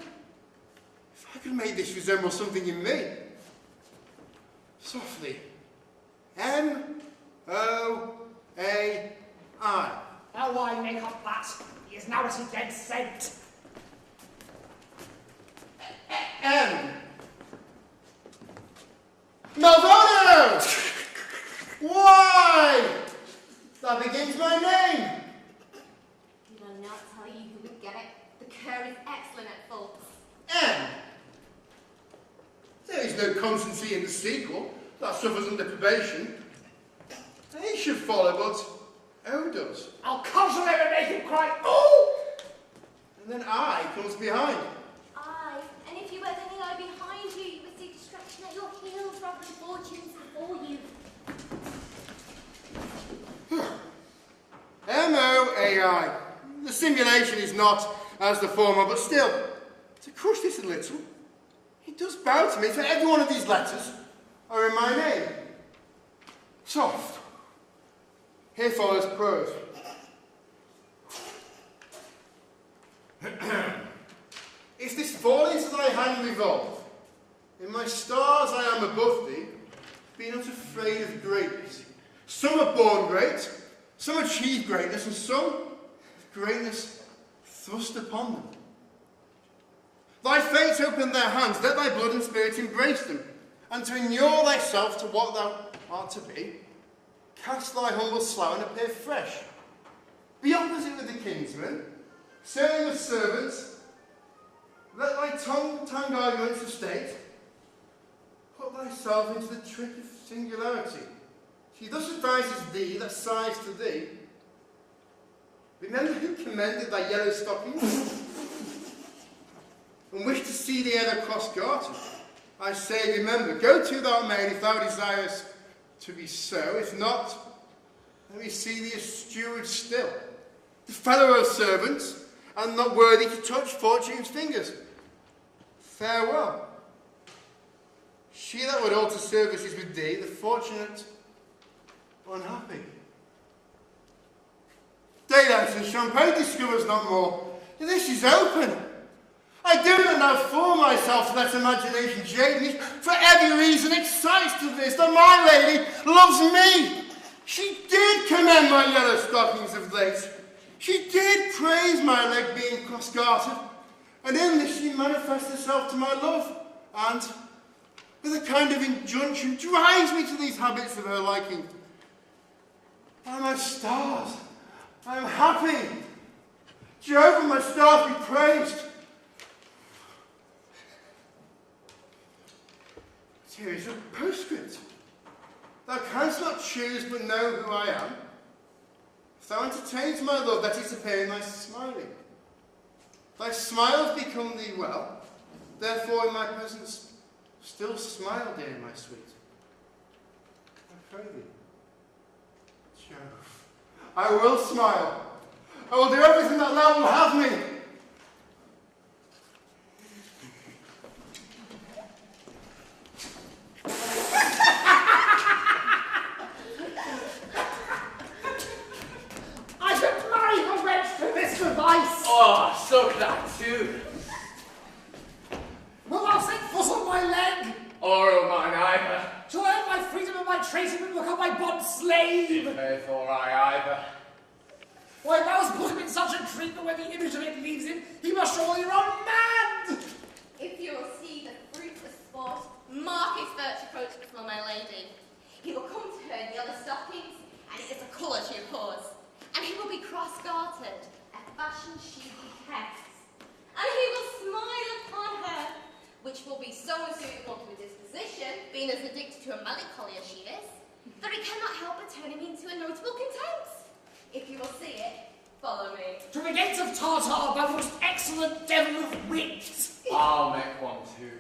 If I could make this resemble something in me. Softly. M-O-A-I. Now why make up that? He is now at his dead scent. M. Malvolio! Why? That begins my name. Did I not tell you who would get it? The cur is excellent at faults. M. There is no constancy in the sequel. That suffers under probation. A should follow, but O does. I'll conjure him and make him cry, oh! And then I comes behind. Aye, and if you were any eye behind you, you would see destruction at your heels rather than fortunes before you. AI. The simulation is not as the former, but still, to crush this a little, he does bow to me, for every one of these letters are in my name. Twelfth. Here follows prose. If this fall into thy hand revolve, in my stars I am above thee, be not afraid of greatness. Some are born great, some achieve greatness, and some greatness thrust upon them. Thy fates open their hands, let thy blood and spirit embrace them, and to inure thyself to what thou art to be, cast thy humble slough and appear fresh. Be opposite with the kinsman, serving with servants, let thy tongue arguments of state, put thyself into the trick of singularity. She thus advises thee that sighs to thee. Remember who commended thy yellow stockings, and wish to see thee ever cross-gartered. I say, remember, go to thou maid if thou desirest to be so. If not, let me see thee a steward still, the fellow of servants, and not worthy to touch fortune's fingers. Farewell. She that would alter services with thee, the fortunate unhappy. Daylight and champagne discovers not more. This is open. I do not now fool myself to let imagination jade me, for every reason excites to this, that my lady loves me. She did commend my yellow stockings of late. She did praise my leg being cross-gartered, and in this she manifests herself to my love, and with a kind of injunction drives me to these habits of her liking. By my stars, I am happy. Jehovah, my stars be praised. Here is a postscript. Thou canst not choose but know who I am. If thou entertains my love, let it appear in thy smiling. Thy smiles become thee well, therefore in my presence still smile, dear, my sweet. I pray thee, Jove, I will smile. I will do everything that thou will have me. Oh, so could I too. Will thou set foot on my leg? Or mine either. To earn my freedom and my tracing and become my bond slave? If or I either. Why, thou hast put him in such a treatment when the image of it leaves him, he must surely run mad! If you will see the fruit of sport, mark his virtue approach before my lady. He will come to her in yellow stockings, and it is a colour she abhors. And he will be cross-gartered, fashion she detests, and he will smile upon her, which will be so unsuitable to his disposition, being as addicted to a melancholy as she is, that it cannot help but turn him into a notable contempt. If you will see it, follow me. To the gates of Tartar, thou most excellent devil of wit! I'll make one too.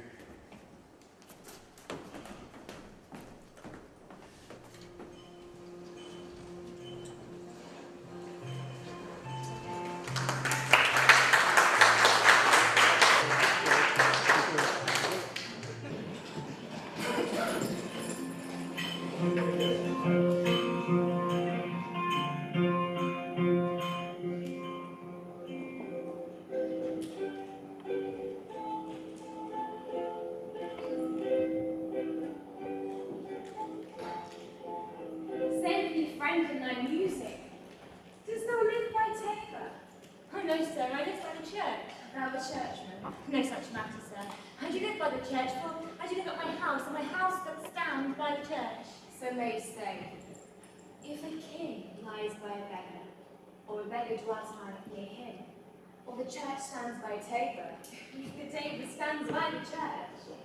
Or the church stands by Tabor. The Tabor stands by the church.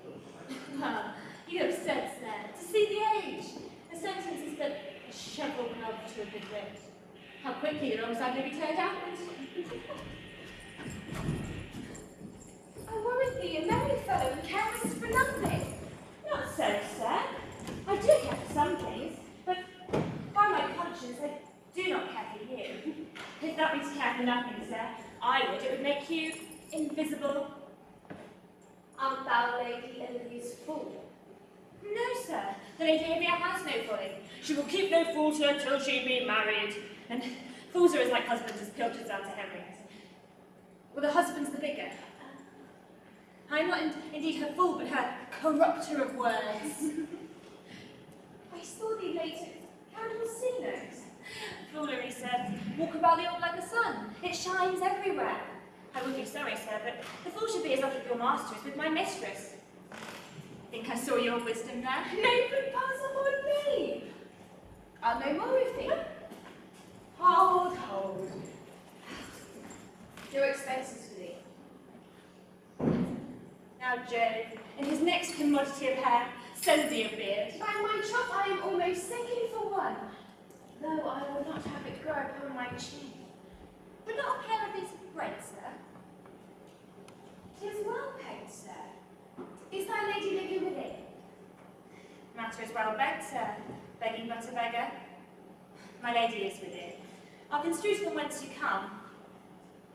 Well, you have sense there, to see the age. A sentence is but a shovel glove to a good wit. How quickly the wrong side may be turned outwards. I worried thee, a merry fellow who cares for nothing. Not so, sir. I do care for some things, but by my conscience I do not care for you. If that be nothing, sir. I would. It would make you invisible. Art thou Lady Olivia's fool? No, sir. The Lady Olivia has no folly. She will keep no falter until she be married. And fools are as like husbands as pilchards are to Henrietta. Well, the husband's the bigger. I'm not indeed her fool, but her corrupter of words. I saw thee later. Candle sinners. Foolery, sir. Walk about the old like the sun. It shines everywhere. I would be sorry, sir, but the fool should be as oft with your master as with my mistress. I think I saw your wisdom there. Nobody pass upon me. I'll no more of thee. Hold. No expenses for thee. Now, Jove, in his next commodity of hair, send thee a beard. By my troth, I am almost sinking for one, though I will not have it grow upon my chin. But not a pair of these bread, sir. 'Tis well paid, sir. Is thy lady living within? Matter is well begged, sir. Begging but a beggar. My lady is within. I'll construe from whence you come,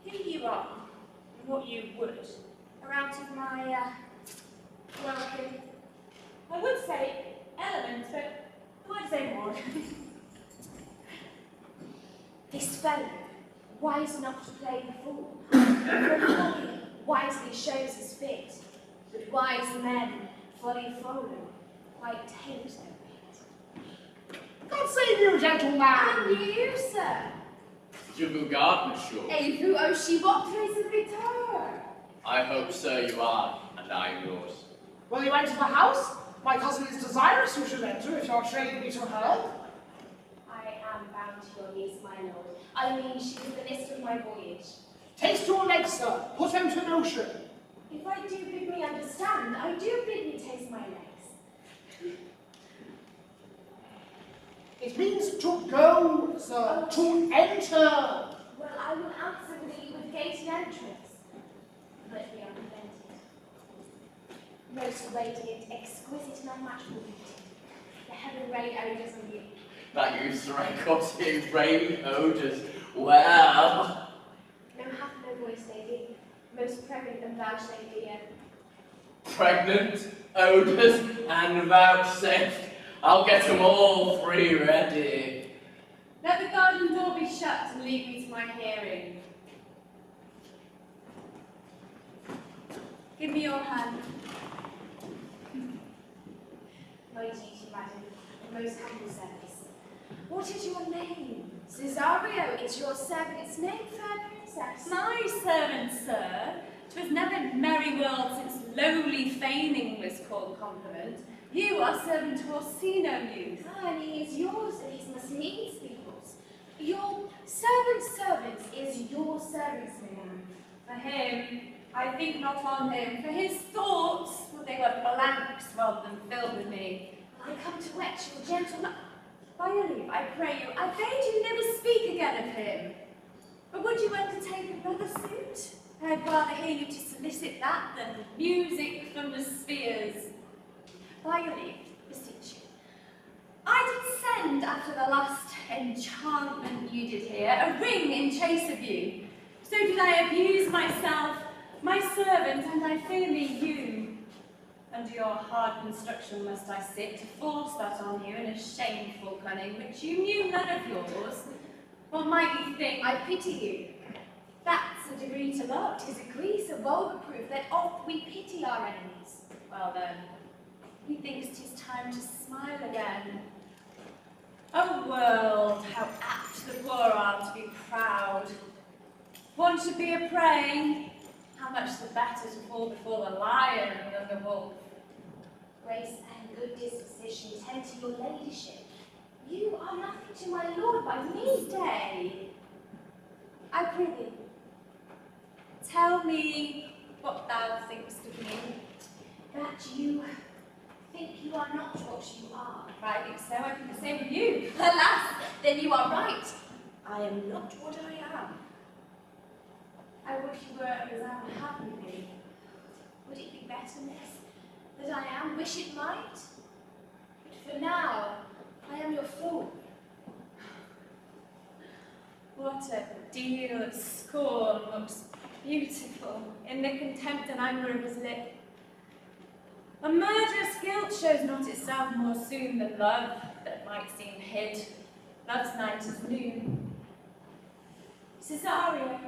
who you are, and what you would, are out of my, working. I would say element, but I won't say more. This fellow, wise not to play the fool, for folly wisely shows his fit, but wise men folly follow, quite tame their wit. God save you, gentleman! And you, sir? You regard me, sure. Et vous aussi votre serviteur? I hope, sir, you are, and I am yours. Will you enter the house? My cousin is desirous you should enter if your trade be to her. I am bound to your niece, my lord. I mean, she is the list of my voyage. Taste your legs, sir. Put them to motion. If I do bid me understand, I do bid me taste my legs. It means to go, sir, to enter. Well, I will answer thee with gate and entrance. But we are prevented. Most radiant, exquisite, and unmatchable beauty. The heaven rain odours on you. That youth's records in rain odours. Well. No hath no voice, lady. Most pregnant and vouchsafed ear. Pregnant, odours, and vouchsafed. I'll get them all three ready. Let the garden door be shut and leave me to my hearing. Give me your hand. My duty, madam, and most humble service. What is your name? Cesario is your servant's name, fair princess. My servant, sir. 'Twas never merry world since lowly feigning was called compliment. You are servant to Orsino youth. Ah, and he is yours, and he must needs be yours. Your servant's servant is your servant's man. For him, I think not on him. For his thoughts, well, they were blanks rather than filled with me. I come to wet your gentleman. By your leave, I pray you, I bade you never speak again of him. But would you entertain another suit? I'd rather hear you to solicit that than music from the spheres. By your leave, beseech you. I did send, after the last enchantment you did here, a ring in chase of you. So did I abuse myself, my servant, and I fear me you. Under your hard construction must I sit, to force that on you in a shameful cunning, which you knew none of yours. What might you think? I pity you. That's a degree to love. 'Tis a grease, a vulgar proof that oft we pity our enemies. Well then, methinks 'tis time to smile again. O world, how apt the poor are to be proud. One should be a prey. How much the better to fall before the lion than the wolf. Grace and good disposition tend to your ladyship. You are nothing to my lord by me. Stay. I prithee, tell me what thou thinkst of me. That you think you are not what you are. If I think so, I think the same of you. Alas, then you are right. I am not what I am. I wish you were as I would have you be. Would it be better, miss, that I am? Wish it might. But for now, I am your fool. What What a deal of scorn looks beautiful in the contempt and anger of his lip. A murderous guilt shows not itself more soon than love that might seem hid. Love's night is noon. Cesario,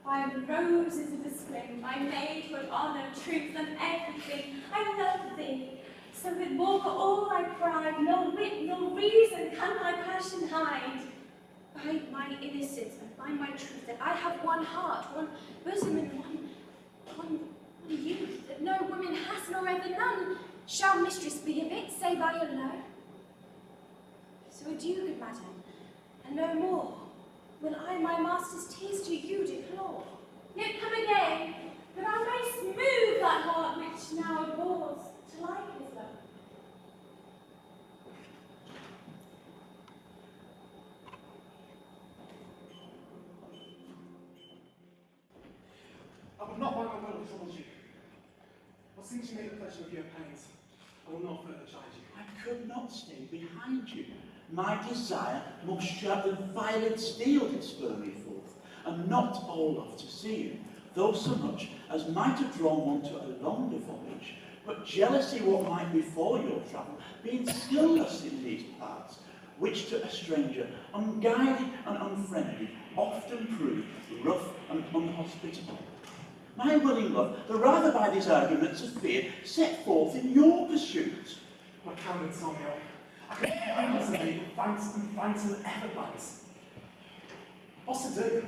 by the roses of the spring, my maid would honour truth and everything. I love thee. So with more for all I cried, nor wit nor reason can my passion hide. By my innocence and by my truth, that I have one heart, one bosom, and one youth, that no woman has nor ever none, shall mistress be of it, save I alone. So adieu, good madam, and no more will I my master's tears to you deplore. Yet come again, that I may smooth that heart which now abhors to like his love. I will not by my will trouble you. But since you made a pleasure of your pains, I will not further chide you. I could not stay behind you. My desire must sharp than violent steel did spur me forth, and not all love to see you, though so much as might have drawn one to a longer voyage, but jealousy what might befall your travel, being skilless in these parts, which to a stranger, unguided and unfriendly, often prove rough and unhospitable. My willing love, the rather by these arguments of fear, set forth in your pursuit. My candid Samuel, I can find as a maid thanks and ever thanks. What's to do?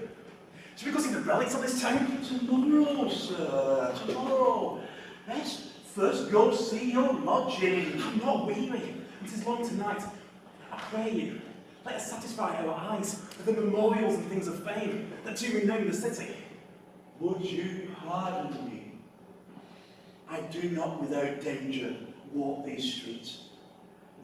Should we go see the relics of this town? Tomorrow, sir, tomorrow. Let's first go see your lodging. I'm not weary. It is long tonight. I pray you, let us satisfy our eyes with the memorials and things of fame that do renown the city. Would you pardon me? I do not without danger walk these streets.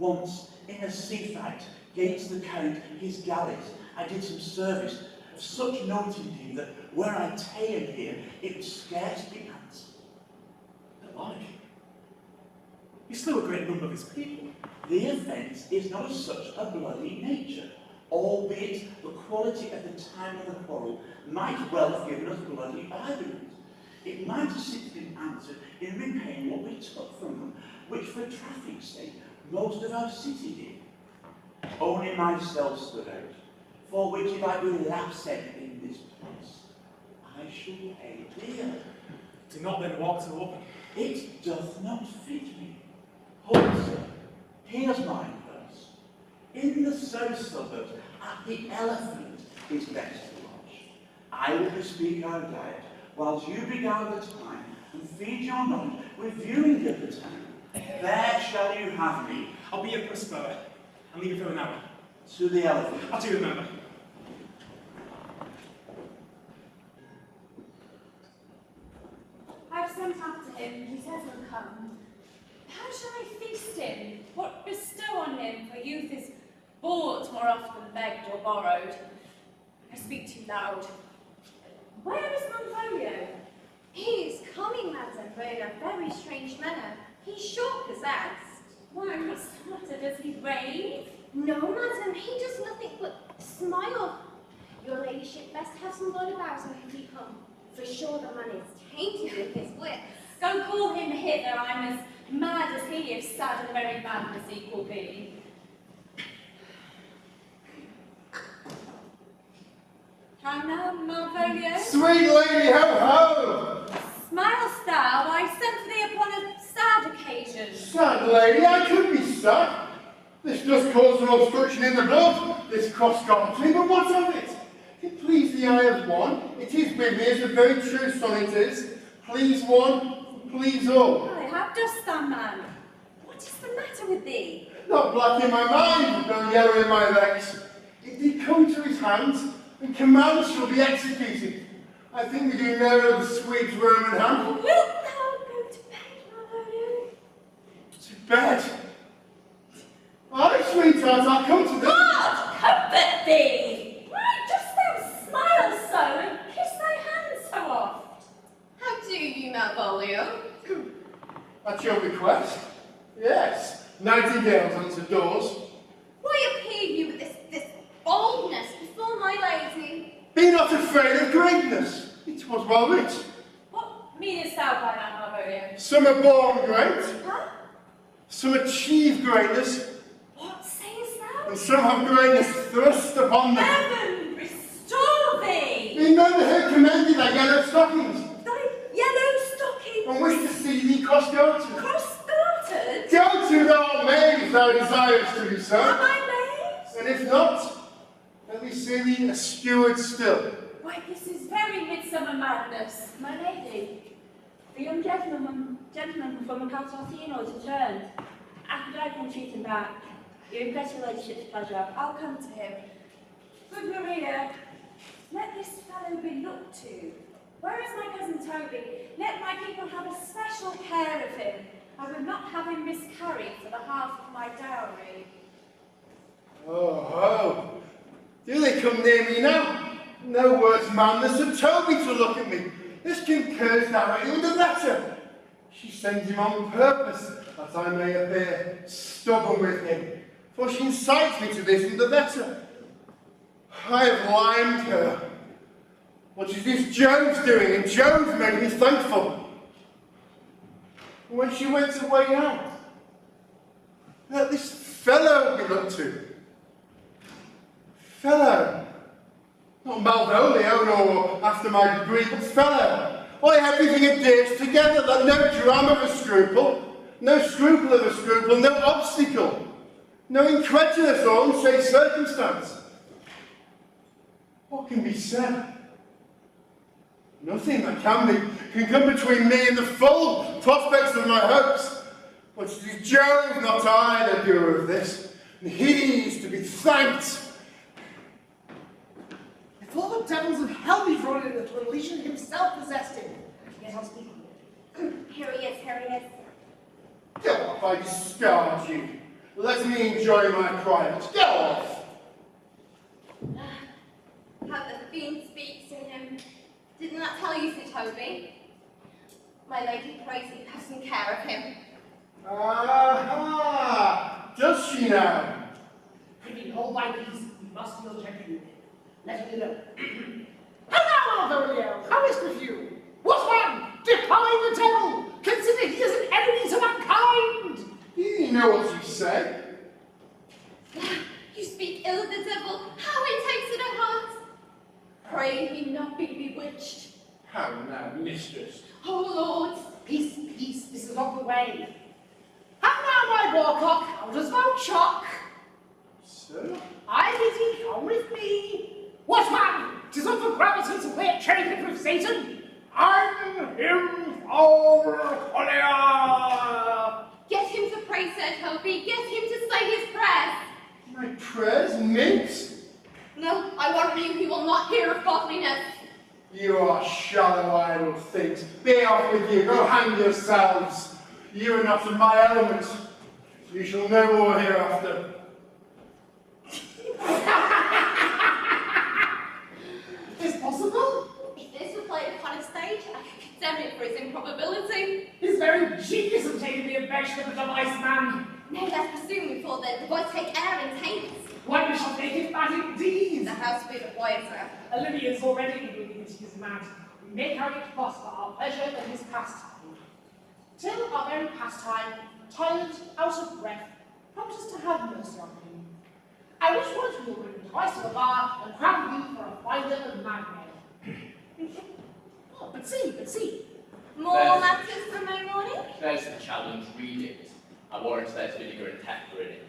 Once, in a sea fight, gainst the Count his galleys, I did some service of such note indeed that were I ta'en here, it would scarce be answered. But like, you slew a great number of his people. The offence is not of such a bloody nature, albeit the quality at the time of the quarrel might well have given us bloody argument. It might have simply been answered in repaying what we took from them, which for traffic's sake most of our city did. Only myself stood out, for which if I be lapsed in this place, I shall pay dear. Do not then walk so open. It doth not fit me. Hold, sir, here's mine purse. In the south suburbs, at the Elephant is best to lodge. I will bespeak our diet, whilst you beguile the time, and feed your knowledge with viewing of the town. There shall you have me. I'll be a spur and leave you for an hour. To the Elephant. I do remember. I've sent after him, he says he'll come. How shall I feast him? What bestow on him? For youth is bought more often than begged or borrowed. I speak too loud. Where is Malvolio? He is coming, madam, but in a very strange manner. He's sure possessed. Why, what's the matter? Does he rave? No, madam, he does nothing but smile. Your ladyship best have some blood about him when he come, for sure the man is tainted with his wits. Go call him hither. I'm as mad as he, if sad and very madness equal be. How now, Malvolio? Sweet lady, ho ho! Smilest thou? I sent for thee upon a sad occasion. Sad lady, I could be sad. This does cause an obstruction in the blood, this cross-country, but what of it? It please the eye of one, it is with me as the very true sonnet is. Please one, please all. Why, how dost thou, man? What is the matter with thee? Not black in my mind, nor yellow in my legs. It did come to his hands, and commands shall be executed. I think we do know of the sweet Roman hand. Wilt thou go to bed, Malvolio? To bed? Aye, sweetheart, I'll come to thee. God comfort thee! Why dost thou smile so and kiss thy hand so oft? How do you, Malvolio? At your request? Yes. Nightingales answer doors. Why appear you with this boldness before my lady? Be not afraid of greatness. It was well writ. What meanest thou by that, Malvolio? Some are born great, Huh? some achieve greatness, What sayest thou? and some have greatness thrust upon them. Heaven restore thee! Remember who commended thy yellow stockings, Thy yellow stocking and wish to see thee cross-gartered. cross-gartered? Go to thou maid if thou desirest to be Am so, I made? and if not, let me see thee a steward still. Why, this is very midsummer madness. My lady, the young gentleman from the Constantino has returned. After I can treat him back, you impress your ladyship's pleasure. I'll come to him. Good Maria, let this fellow be looked to. Where is my cousin Toby? Let my people have a special care of him. I would not have him miscarry for the half of my dowry. Oh, do they come near me now? No worse madness than Toby to look at me. This concurs directly with the letter. She sends him on purpose, that I may appear stubborn with him, for she incites me to this in the letter. I have limed her. What is this Jones doing? And Jones made me thankful. When she went away out, let this fellow be looked to. Fellow. Not Malvolio, nor after my degree, but fellow. Why, everything adheres together, that no drama of a scruple, no scruple of a scruple, no obstacle, no incredulous or unsafe circumstance. What can be said? Nothing that can come between me and the full prospects of my hopes. But it is Jove, not I, the doer of this, and he is to be thanked. If all the devils of hell be drawn in it, when Legion himself possessed him. Yet I'll speak of it. Here he is, here he is. Go off, I discard you. Let me enjoy my private. Go off. How the fiend speaks to him. Didn't that tell you, Sir Toby? My lady prays you have some care of him. Aha! Does she now? Privy, hold by these, we must deal gently with him. Let me know. How now, Malvolio? How is with you? What man? Defy the devil! Consider he is an enemy to mankind! Do you know what you say? You speak ill of the devil. How he takes it at heart. Pray he not be bewitched. How now, mistress? Oh, Lord. Peace, peace, this is not the way. How now, my warcock? How does thou chuck? Sir? I bid thee come with me. What man? 'Tis not for gravity to play at cherry pip with Satan. I'm him for Collier. Get him to pray, Sir Toby. Get him to say his prayers. My prayers mince? No, I warn you, he will not hear of godliness. You are shallow, idle things. Be off with you. Go hang yourselves. You are not in my element. You shall know more hereafter. Is possible? If this were played upon a stage, I could condemn it for its improbability. His very genius of taking the affection of the device man. Nay, let's presume before the boy take air and taints. Why, we shall make it bad indeed. The house will be the wiser. Olivia's already believing that he is mad. We may carry it forth for our pleasure and his pastime. Till our very pastime, tired, out of breath, prompt us to have mercy on him. I wish once we will bring him twice to the bar and crown you for a finder of madmen. Oh, but see. More matters from my morning? There's the challenge, read it. I warrant there's vinegar and pepper in it.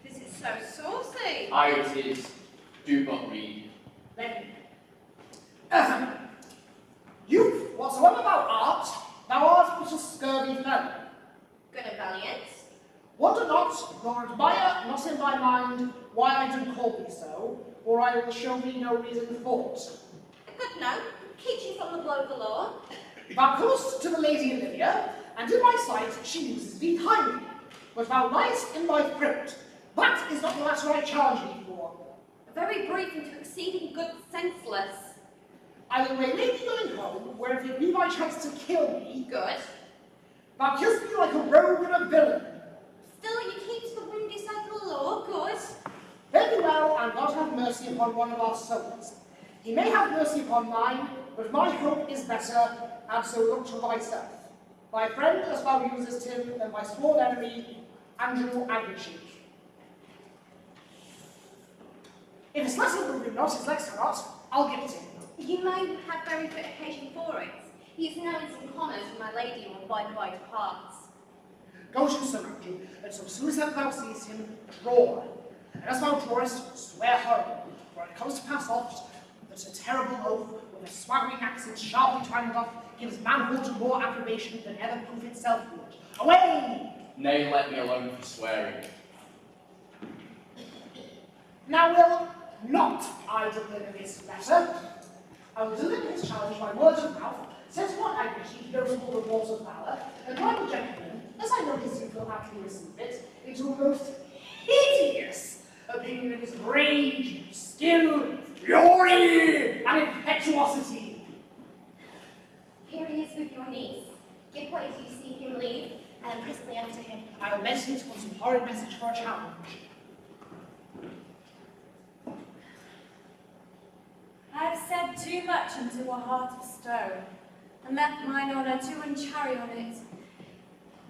This is so saucy. Aye, it is. Do but read. Let me. Youth, whatsoever thou art, thou art but a scurvy fellow. Good and valiant. Wonder not, nor admire not in thy mind why I do call thee so, or I will show thee no reason for it. A good note. Keeps you from the blow of the law. Thou comest to the lady Olivia, and in my sight she uses thee kindly, but thou liest in thy throat. That is not the matter I charge thee for. Very brief and to exceeding good senseless. I will waylay thee going home, where if it be thy chance to kill me, Good. thou killst me like a rogue and a villain. Still, you keep to the windy side of the law. Good. Very well, and God have mercy upon one of our souls. He may have mercy upon mine, but my hope is better, and so look to thyself. Thy friend as thou usest him, and my sworn enemy, Andrew Anglecheek. If his letter will be not, his legs are not, I'll give it to him. You may have very good occasion for it. He is known as in commerce with my lady on wide parts. Go to Sir Andrew, and so soon as thou seest him, draw. And as thou drawest, swear horribly, for it comes to pass oft that a terrible oath, with a swaggering accent sharply twanged off, gives manhood more approbation than ever proof itself would. Away! Nay, let me alone for swearing. Now will not I deliver this letter. I will deliver his challenge by word of mouth, says what I wish he knows all the laws of valour, and like the gentleman, as I know his youth will aptly receive it, into a most hideous opinion of his rage, skill, fury, and impetuosity. Here he is with your niece. Give way till you see him leave, and presently after him. I will meditate on some horrid message for a challenge. I have said too much unto a heart of stone, and left mine honour to unchary on it.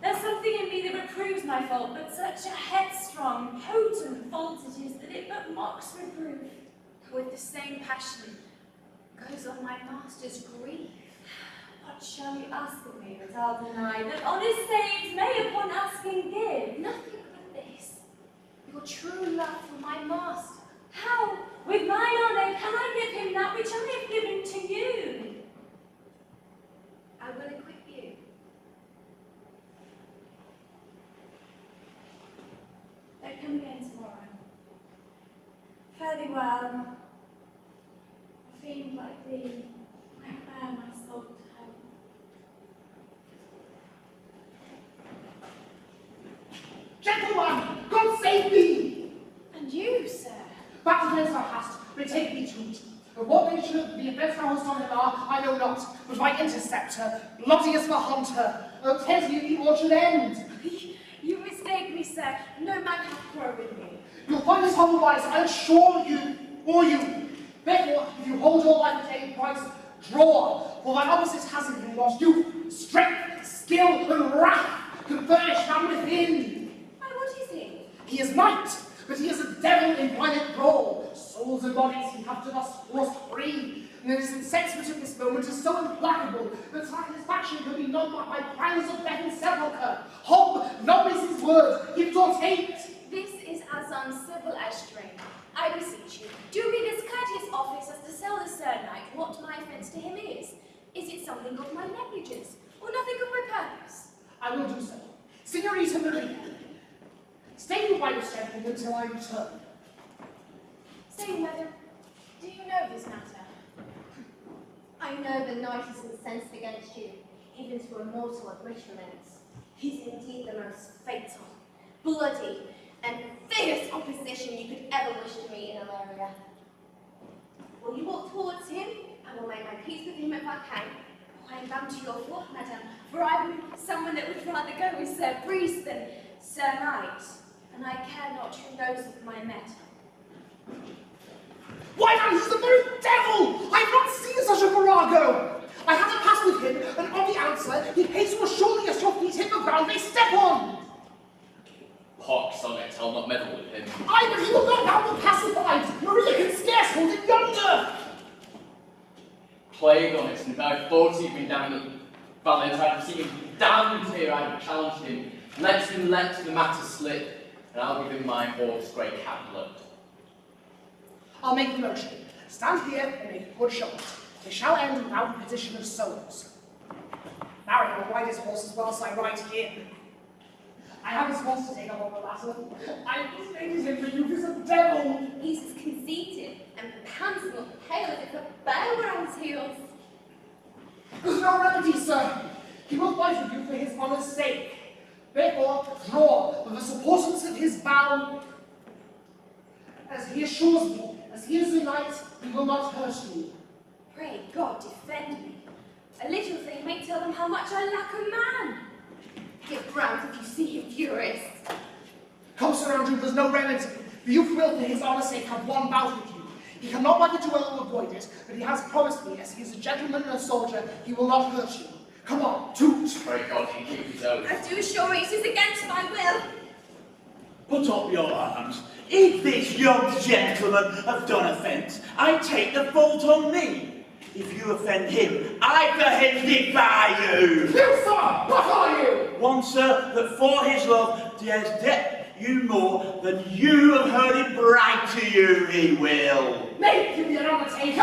There's something in me that reproves my fault, but such a headstrong, potent fault it is that it but mocks reproof. With the same passion goes on my master's grief. What shall you ask of me that I'll deny, that honest sayings may upon asking give? Nothing but this, your true love for my master. How, with mine honour, can I give him that which I have given to you? I will equip you. Don't come again tomorrow. Fare thee well. A fiend like thee, I bear my soul to hell. Gentleman, God save thee! And you, sir? Back to whence thou hast, betake thee to it. Of what nature the offence thou hast done him are, I know not, but my interceptor, bloody as the hunter, tells me the orchard end. You mistake me, sir. No man hath grown with me. You'll find this otherwise, I assure you, or you. Therefore, if you hold your life at any price, draw, for thy opposite has in him what youth, strength, skill, and wrath can furnish from within. And what is he? He is night, but he is a devil in planet brawl. Souls and bodies he hath to thus forced free. And his insensiment at this moment is so implacable that satisfaction can be known but by pangs of death and sepulchre. Hob, none is his word, gift or take. This is as uncivil as strange. I beseech you, do me this courteous office as to tell the Sir Knight what my offence to him is. Is it something of my negligence, or nothing of my purpose? I will do so. Signorita Maria, stay you by your strength until I return. Say, madam, do you know this matter? I know the knight is incensed against you, even to a mortal abridgment. He's indeed the most fatal, bloody, and fierce opposition you could ever wish to meet in Illyria. Will you walk towards him? I will make my peace with him if I can. I am bound to your foot, madam, for I am someone that would rather go with Sir Priest than Sir Knight, and I care not who knows of my metal. Why, man, he's the very devil! I have not seen such a virago! I had a pass with him, and on the answer, he pays you as surely as your feet hit the ground they step on! Pox on it, I'll not meddle with him. Aye, but he will not now be pacified! Maria can scarce hold him yonder! Plague on it, and if I thought he'd been down at Valence, I'd have seen him damned here, I'd have challenged him. Let him let the matter slip, and I'll give him my horse, grey catlet. I'll make the motion. Stand here and make a good show. It shall end without the petition of souls. Marry, I'll ride his horse as well as I ride here. I have his horse to take up on the latter. I persuaded him that you is a devil. He's as conceited and handsome and pale as if a bear were on his heels. There's no remedy, sir. He will fight with you for his honour's sake. Therefore, draw for the supportance of his vow. As he assures me, as he is the knight, he will not hurt you. Pray God defend me. A little thing may tell them how much I lack a man. Give ground if you see him furious. Come, Sir Andrew, there's no remedy. The youth will, for his honour's sake, have one bout with you. He cannot like it too well to avoid it, but he has promised me, as he is a gentleman and a soldier, he will not hurt you. Come on, toot! Pray God he keep his oath. I do assure you, it is against my will. Put up your arms. If this young gentleman have done offence, I take the fault on me. If you offend him, I offended by you. You, sir! What are you? One, sir, that for his love dares debt you more than you have heard him brag to you he will. Make you be an undertaker?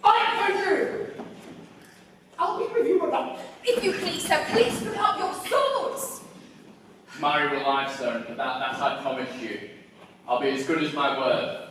I offend you! I'll be with you alone. If you please, sir, please put up your swords. Marry will I, sir, but that I promise you. I'll be as good as my word.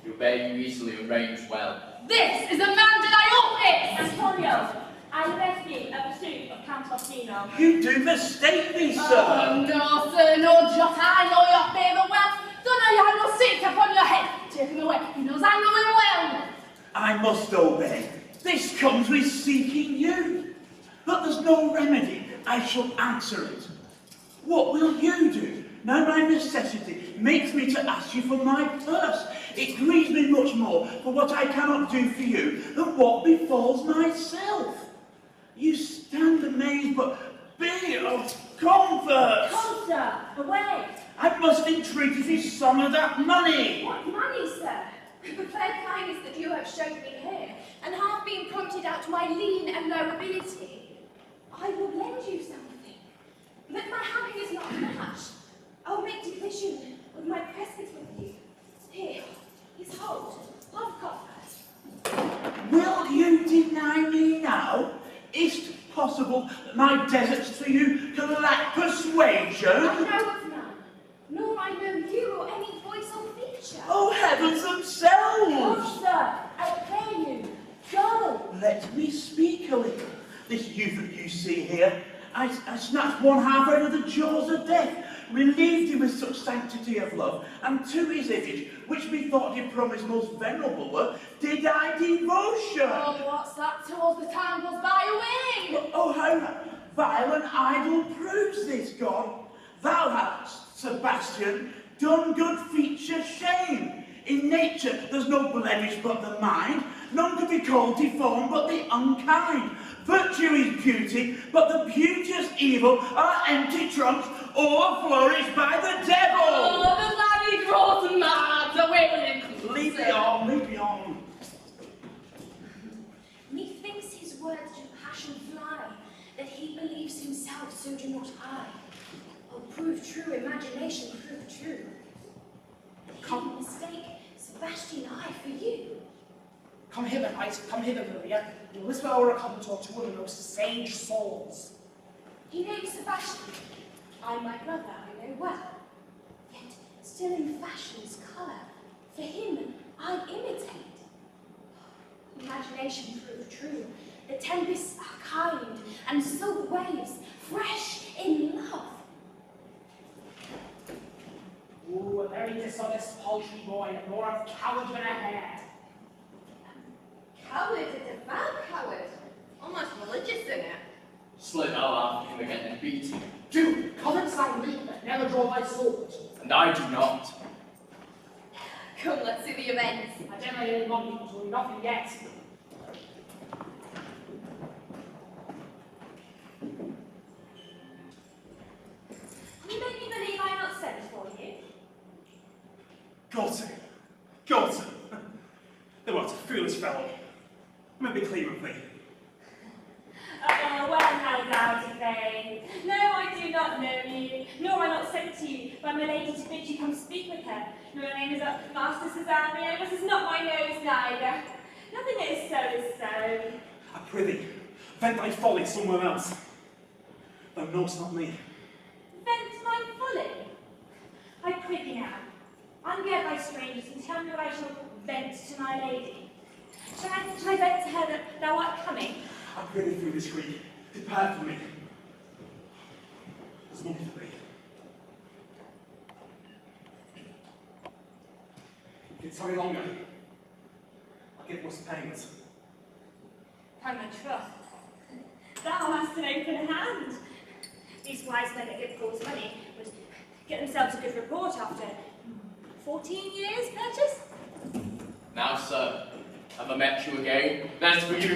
He'll bear you easily and reigns well. This is a man denied office! Antonio, I arrest you of pursuit of Count Orsino. You do mistake me, sir. Oh, no, sir, no, Jot, I know your favour well. Don't know you have no seat upon your head. Take him away, he knows I know him well. I must obey. This comes with seeking you. But there's no remedy. I shall answer it. What will you do? Now my necessity makes me to ask you for my purse. It grieves me much more for what I cannot do for you than what befalls myself. You stand amazed, but be of comfort. Come, sir, away. I must entreat you for some of that money. What money, sir? The fair kindness that you have shown me here, and have been pointed out to my lean and low ability. I will lend you something, but my having is not much. I'll make division of my presence with you. Here, his hold, half copper. Will you deny me now? Is it possible that my deserts to you can lack persuasion? I know of none, nor I know you or any voice or feature. Oh, heavens themselves! Come, sir, I pray you. Go. Let me speak a little. This youth that you see here, I snatched one half out of the jaws of death, relieved him with such sanctity of love, and to his image, which methought he promised most venerable work, did I devotion. Oh, what's that towards the time goes by away? Oh, how vile and idle proves this, God. Thou hast, Sebastian, done good feature shame. In nature there's no blemish but the mind, none could be called deformed but the unkind. Virtue is beauty, but the beauteous evil are empty trunks overflourished by the devil. Oh, the laddie grows mad, away with him. Leave me on, leave me on. Methinks his words do passion fly, that he believes himself, so do not I. Oh, prove true, imagination prove true. Come mistake, Sebastian, I for you. Come hither, knight, come hither, Maria. We'll whisper o'er a couplet or two of the most sage souls. He names Sebastian. I'm my brother, I know well. Yet still in fashion's colour, for him I imitate. Imagination prove true. The tempests are kind, and silver waves fresh in love. Ooh, a very dishonest, paltry boy, and more of coward than a hare. Coward, a devout coward. Almost religious in it. Slit our him again and beat him. Do, covet soundly, but never draw thy sword. And I do not. Come, let's see the events. I generally any money will do nothing yet. You make me believe I'm not sent for you. Galton. Galton. Thou art a foolish fellow. Let me be clear with thee. Oh, well held out of vain. No, I do not know you, nor am I not sent to you by my lady to bid you come speak with her. Nor my name is Master Susanna, this is not my nose neither. Nothing that is so is so. I prithee, vent thy folly somewhere else. Thou knowest not me. Vent my folly? I prithee now, ungear by strangers and tell me what I shall vent to my lady. Shall I vent to her that thou art coming? I prithee through this Greek, depart from me. There's money for thee. If you tarry longer, I'll give us payment. By my troth, thou hast an open hand. These wise men that give Paul's money would get themselves a good report after 14 years, Purchase? Now, sir, have I met you again? That's for you.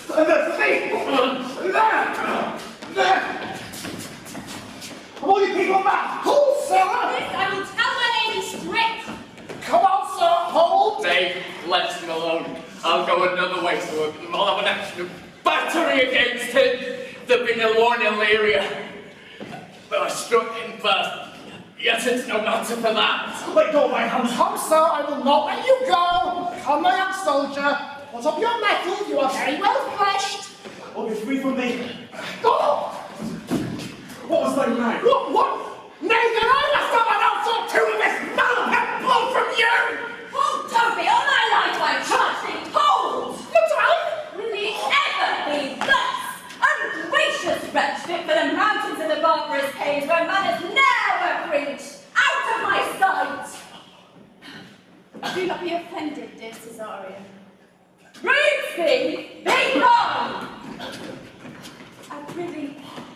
The thief! There! All you people back! Hold, sir! Yes, I will tell my lady straight. Come on, sir, hold! Dave, let him alone. I'll go another way to work with him. I'll have an action of battery against him. There've been a warning in the area. But I struck him first. Yet it's no matter for that. Let go of my hands! Come, sir, I will not let you go! Come, my young soldier. Put up your mettle, you are very well fleshed. Oh, you're free from me! Oh! What was that now? What? Nay, then I must have an ounce or two of this malapert blood from you! Hold, Toby, on my life, I charge thee, hold! But I... Will ye ever be thus ungracious wretch fit for the mountains and the barbarous caves where man has never reached? Out of my sight! Do not be offended, dear Caesarion. Breathe thee, be gone! I prithee,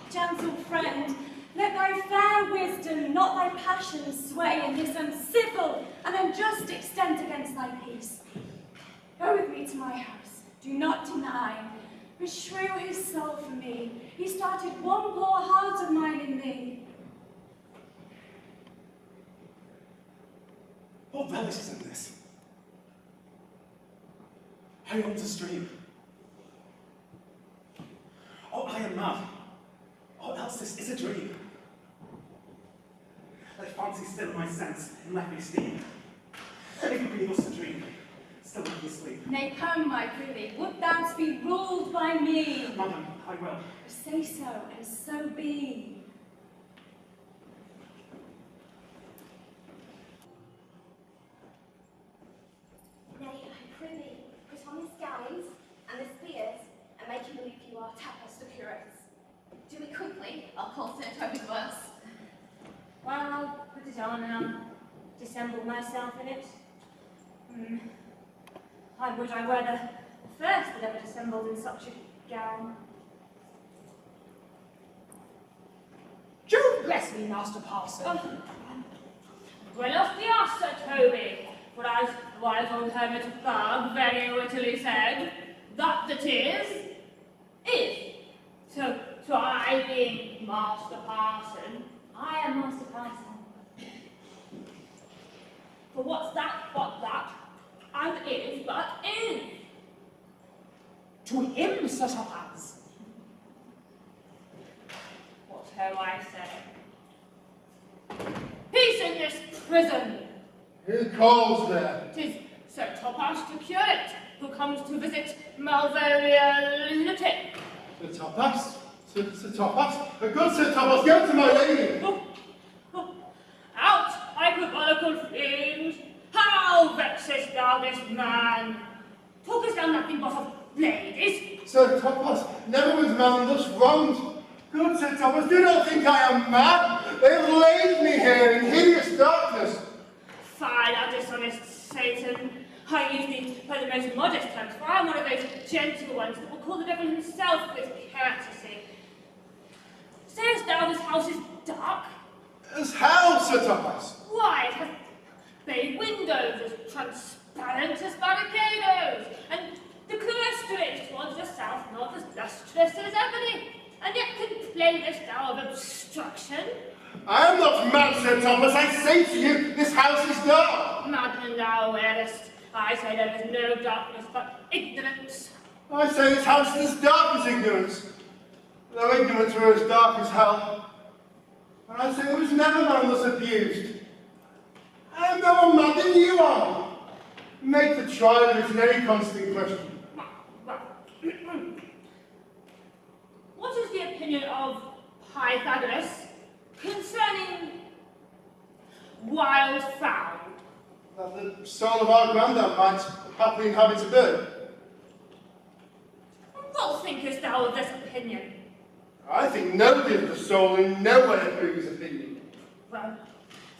gentle friend, let thy fair wisdom, not thy passion, sway in this uncivil and unjust extent against thy peace. Go with me to my house. Do not deny. Beshrew his soul for me. He started one poor heart of mine in thee. What relish is in this? I want to stream. Oh, I am mad. Or else this is a dream. Let fancy still my sense and let me steam. If it be thus a dream, still let me sleep. Nay, come, my prithee, would thou be ruled by me? Madam, I will. Say so, and so be. Nay, I prithee, put on the gowns and the spears, and make him believe you are Tapas the curates. Do it quickly, I'll call Sir Toby to us. Well, I'll put it on and I'll dissemble myself in it. I would I were the first that ever dissembled in such a gown. Jove bless me, Master Parson. Well off the arse, Sir Toby, for as the wise old hermit Bug very wittily said, that is. So I being Master Parson, I am Master Parson. for what's that but that, and is but is. To him, Sir Topaz. What ho I say? Peace in this prison! Who calls there? 'Tis Sir Topaz the curate, who comes to visit Malvolio lunatic. Sir Topaz? Sir Topaz? A good Sir Topaz, go to my lady! Out, hyperbolical fiend! How vexest thou this man? Talkest thou nothing but of ladies? Sir Topaz, never was man thus wronged. Good Sir Topaz, do not think I am mad. They have laid me here in hideous darkness. Fie, thou dishonest Satan! I use thee by the most modest terms, for I am one of those gentle ones that will call the devil himself with courtesy. Sayest thou this house is dark? As how, Sir Topaz? Why, it has bay windows as transparent as barricadoes, and the clerestories towards the south not as lustrous as ebony, and yet complainest thou of obstruction? I am not mad, Sir Topaz. I say to you, this house is dark. Madman thou wearest. I say there is no darkness but ignorance. I say this house is as dark as ignorance, though ignorance were as dark as hell. And I say there was never man thus abused. I am no more mad than you are. Make the trial of it in any constant question. What is the opinion of Pythagoras concerning wild fowl? That the soul of our granddad might happily inhabit a bird. What thinkest thou of this opinion? I think nobody of the soul in no way approves his opinion. Well,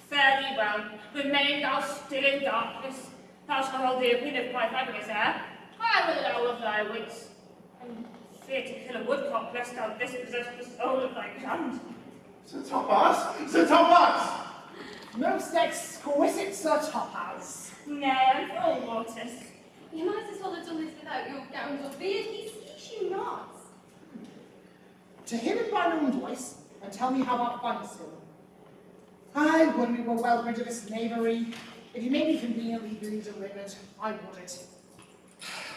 fare thee well. Remain thou still in darkness. Thou shalt hold the opinion of Pythagoras, eh? I will allow of thy wits, and fear to kill a woodcock, lest thou dispossess the soul of thy grand. Sir Topaz? Sir Topaz! Most most exquisite Sir Topaz. Nay, I'm full, Mortis. You might as well have done this without your gowns or beard. He sees you not. To him in mine own voice, and tell me how our fun is going. I would we were well rid of this knavery. If you made me conveniently be delivered, I would it.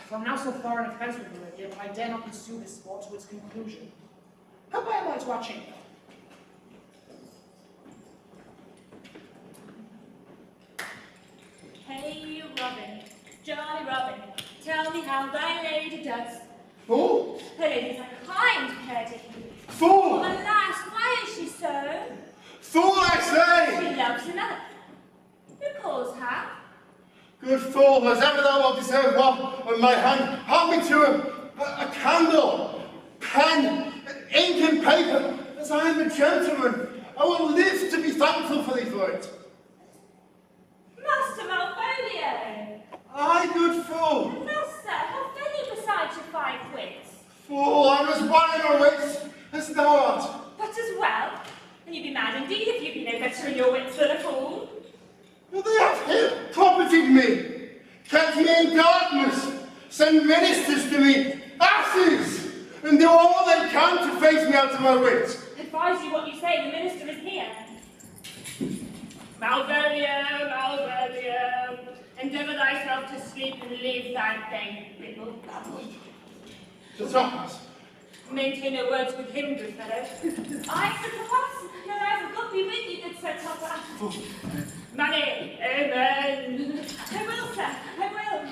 For I'm now so far in offence with Olivia, but I dare not pursue this sport to its conclusion. How by am I to our chamber? Hey, Robin, Jolly Robin, tell me how thy lady does. Fool! Her lady's a kind courtesy. Fool! Alas, why is she so? Fool, I say! She loves another. Who calls her? Good fool, as ever thou wilt deserve one on my hand, hand me to him a candle, pen, ink and paper, as I am a gentleman. I will live to be thankful for thee for it. Master Malvolio. Aye, good fool. No, sir, how very besides your 5 wits. Fool, I'm as one in my wits as thou art. But as well, and you'd be mad indeed if you'd be no better in your wits than a fool. Well, they have here propertied me, kept me in darkness, send ministers to me, asses, and do all they can to face me out of my wits. Advise you what you say, the minister is here. Malvolio, Malvolio, endeavour thyself to sleep and leave thy vain bibble babble. Sir Thomas. Maintain your words with him, good fellow. I, Sir Thomas, your eyes of God be with you, good Sir Thomas. Money, amen. I will, sir, I will.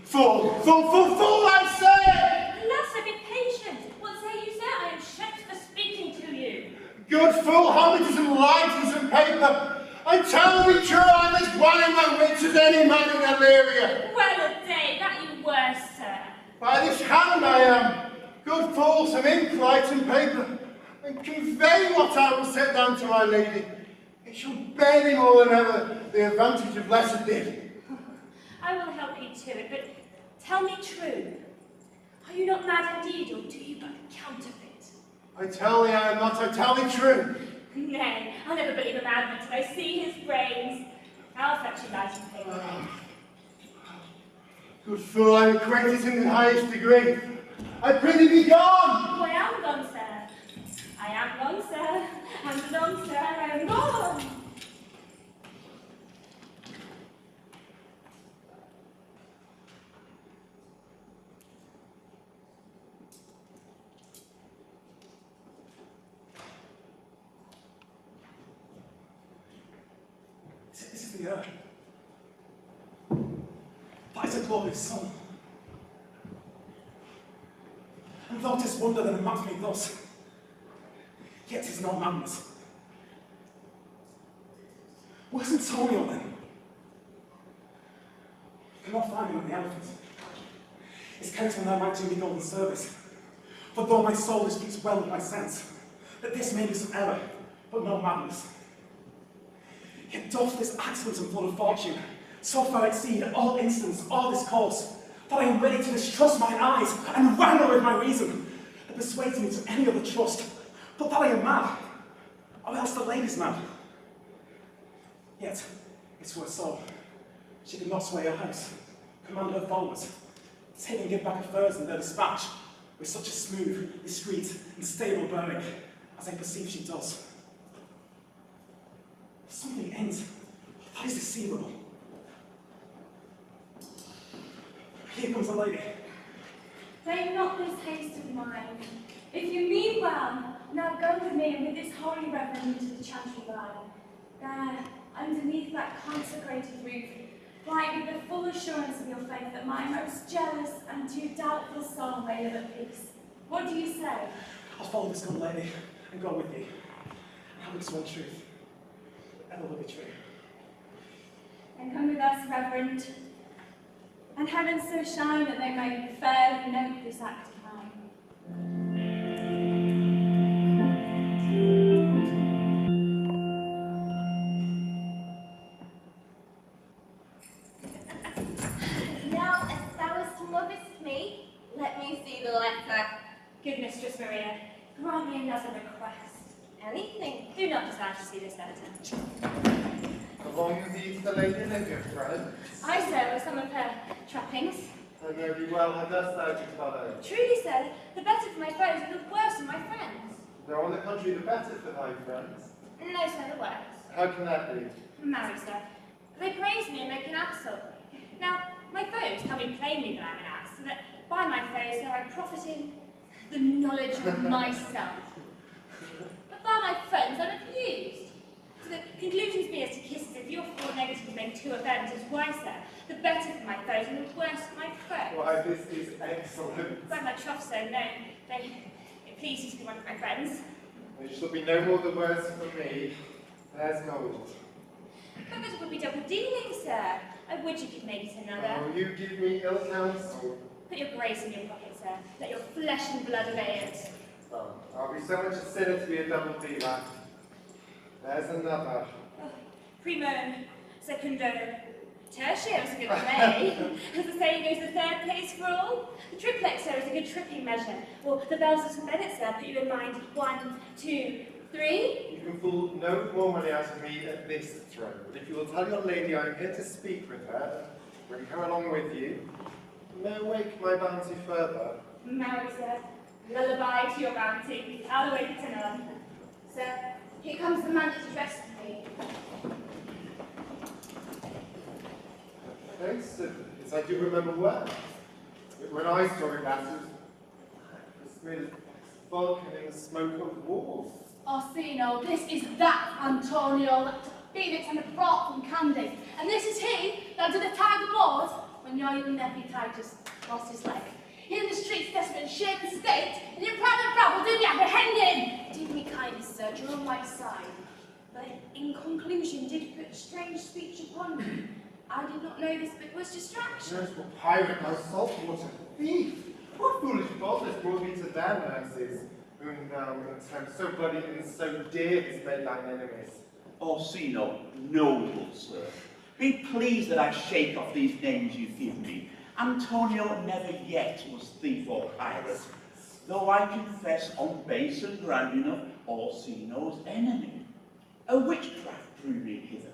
Fool, fool, fool, fool, I say! Alas, be patient. What say you, sir? I am Shakespeare speaking to you. Good fool, how many some lighters and paper? And tell me true, I'm as one in my wits as any man in Illyria. Well a day, that you were, sir. By this hand I am. Good fool, some ink, light and paper, and convey what I will set down to my lady. It shall bear thee more than ever the advantage of lesser did. I will help you to it, but tell me true. Are you not mad indeed, or do you but counterfeit? I tell thee I am not, I tell thee true. Nay, I'll never believe a madman till I see his brains. I'll fetch you light and paper. Good fool, I am acquainted in the highest degree. I prithee be gone! Oh, I am gone, sir. I am gone, sir. I'm gone, sir. I am gone. This is the earth. That is a glorious sun. And thou didst wonder that it mapped me thus. Yet 'tis not madness. Where's Antonio then? Cannot find him at the elephant. His kinsman there might do me golden service. For though my soul disputes well with my sense, that this may be some error, but no madness. Yet doth this accident and flood of fortune so far exceed all instance, all discourse, that I am ready to distrust mine eyes and wrangle with my reason, that persuades me to any other trust, but that I am mad, or else the lady's mad. Yet, it's were so. She could not sway her house, command her followers, take and give back affairs in their dispatch, with such a smooth, discreet, and stable bearing, as I perceive she does. Something ends. That is deceivable. Here comes the lady. Take not this haste of mine. If you mean well, now go with me and with this holy reverend into the chantry garden. There, underneath that consecrated roof, lie with the full assurance of your faith that my most jealous and too doubtful soul may live at peace. What do you say? I'll follow this good lady and go with thee. And have this one truth. Ever will be true. And come with us, Reverend, and heaven so shine that they may fairly note this act of mine. Now, as thou lovest me, let me see the letter. Good Mistress Maria, grant me another request. Anything. Do not desire Majesty this letter. Belonging these to Lady Olivia, friend? I, sir, with some of her trappings. I know thee well, how dost thou to follow? Truly, sir, the better for my foes and the worse for my friends. Though on the contrary, the better for thy friends. No, sir, the worse. How can that be? Marry, sir. They praise me and make an ass of me. Now, my foes tell me plainly that I'm an ass, so that by my foes, sir, I profit in the knowledge of myself. But by my friends, I'm abused. So the conclusions be as to kisses, if your four negatives make two offences, why, sir, the better for my foes and the worse for my friends. Why, this is excellent. By my troth, sir, no, it pleases me one of my friends. It shall be no more the worse for me. There's gold. But it would be double dealing, sir. I would you could make it another. Oh, you give me ill counsel. Put your grace in your pocket, sir. Let your flesh and blood obey it. Well, I'll be so much a sinner to be a double dealer. There's another. Oh, primo, secundo, tertium is a good play. As the saying goes, the third pays for all. The triplex, sir, is a good tripping measure. Or the bells of St. Bennet, sir, put you in mind 1, 2, 3. You can fool no more money out of me at this throw. But if you will tell your lady I'm here to speak with her, bring her along with you, may wake my bounty further. Marry, sir. Lullaby to your bounty. I'll awake to none. Sir, here comes the man that addressed me. Face as I do remember well. When I saw it last, it was smooth as Vulcan in the smoke of war. Orsino, this is that Antonio that took Phoenix and had brought from Candy. And this is he that did attack the board when your young nephew Titus lost his leg. He in the streets desperate and shaken state, and your private brother do me apprehend him. Did me kindly, sir, draw on my side, but in conclusion did put strange speech upon me. I did not know this, but was distraction. Nurse, what pirate, thou saltwater thief! What foolish fault has brought me to their nurses, whom thou in time so bloody and so dear has made thine enemies? Orsino, noble sir, be pleased that I shake off these names you give me. Antonio never yet was thief or pirate, though I confess on base and ground enough Orsino's enemy. A witchcraft drew me hither.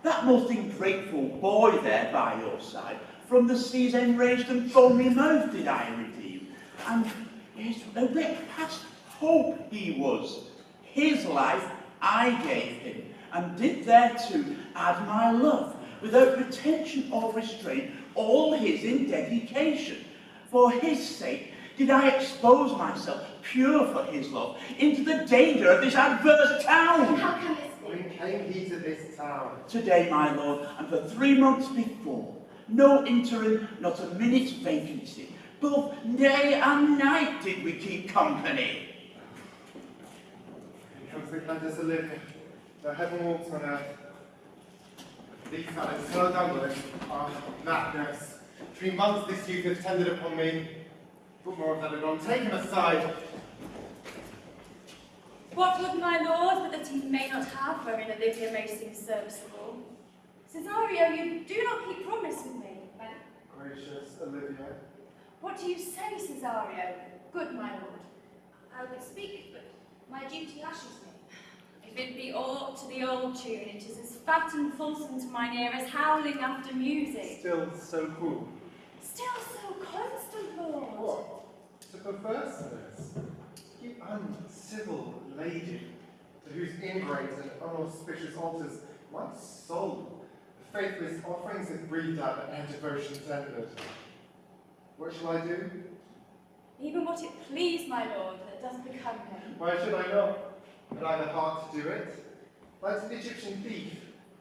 That most ingrateful boy there by your side, from the sea's enraged and foamy mouth did I redeem. And yes, a wreck past hope he was. His life I gave him, and did thereto add my love, without retention or restraint, all his in dedication. For his sake did I expose myself, pure for his love, into the danger of this adverse town. How can this be? When came he to this town? Today, my lord, and for 3 months before. No interim, not a minute's vacancy. Both day and night did we keep company. Here comes the Countess Olivia, the heaven walks on earth. These fellows, so Douglas, are madness. 3 months this youth has tended upon me. Put more of that anon, take him aside. What would my lord but that he may not have wherein Olivia may seem serviceable? Cesario, you do not keep promise with me. Gracious Olivia. What do you say, Cesario? Good, my lord. I would speak, but my duty lashes me. If it be aught to the old tune, it is as fat and fulsome to mine ear as howling after music. Still so cool. Still so constant, lord. What? To perverseness? You uncivil lady, to whose ingrate and unauspicious altars my soul, the faithless offerings that breathed out and devotions ended. What shall I do? Even what it please, my lord, that does become him. Why should I not? Had I the heart to do it? Like an Egyptian thief,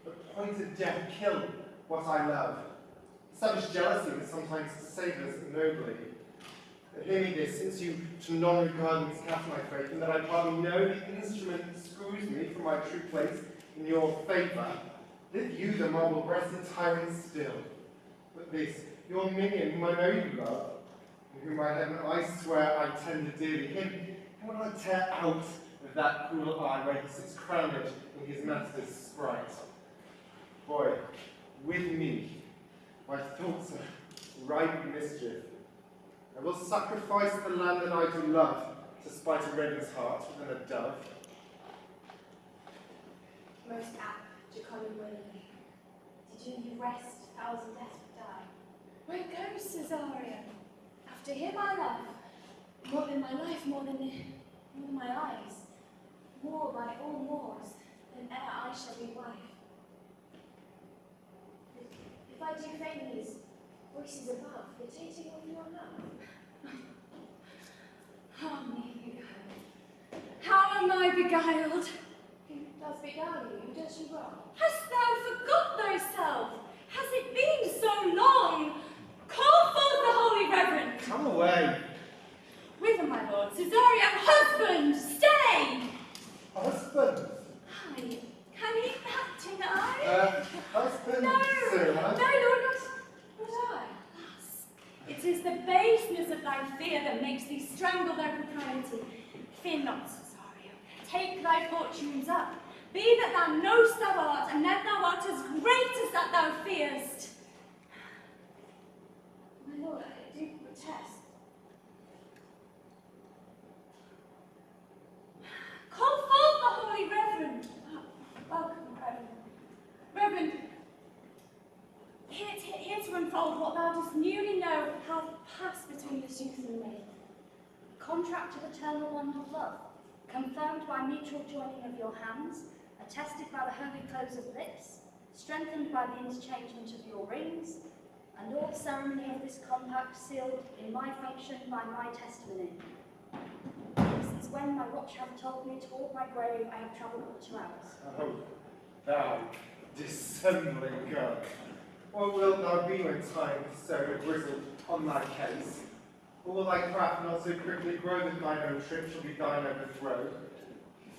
appointed death kill what I love. Savage jealousy that sometimes savours nobly. But hear me this, since you to non-regard scatter my faith, and that I partly know the instrument screws me from my true place in your favour, live you the marble-breasted tyrant still. But this, your minion, whom I know you love, and whom I swear I tender dearly, him will I tear out of that cruel eye where he sits crowned in his master's sprite. Boy, with me, my thoughts are ripe mischief. I will sacrifice the land that I do love to spite a raven's heart than a dove. to come and willingly. Did you leave rest, fowls and death would die? Where goes Cesario? After him I love, more than my life, more than my eyes, more by all moors than e'er I shall be wife. If I do feign these voices above, the tainting of your love. Ah, me beguiled. How am I beguiled? Who does beguile you? Who does you wrong? Hast thou forgot thyself? Has it been so long? Call forth the holy reverend. Come away. Whither, my lord? Cesario, husband, stay! Husband? Aye, can he that deny? Husband, No, sir. no, lord, not I. Alas, it is the baseness of thy fear that makes thee strangle thy propriety. Fear not, Cesario. Take thy fortunes up. Be that thou know'st thou art, and that thou art as great as that thou fearst. My lord, I do protest. Call forth the holy reverend. Welcome, reverend. Reverend, here to unfold what thou dost newly know hath passed between this youth and me. Contract of eternal bond of love, confirmed by mutual joining of your hands, attested by the holy close of lips, strengthened by the interchangement of your rings, and all ceremony of this compact sealed in my function by my testimony. Since when my watch hath told me toward my grave I have travelled but 2 hours. Oh, thou dissembling girl. Or wilt thou be when time is so grizzled on thy case? Or will thy craft not so quickly grow that thine own trip shall be thine overthrow?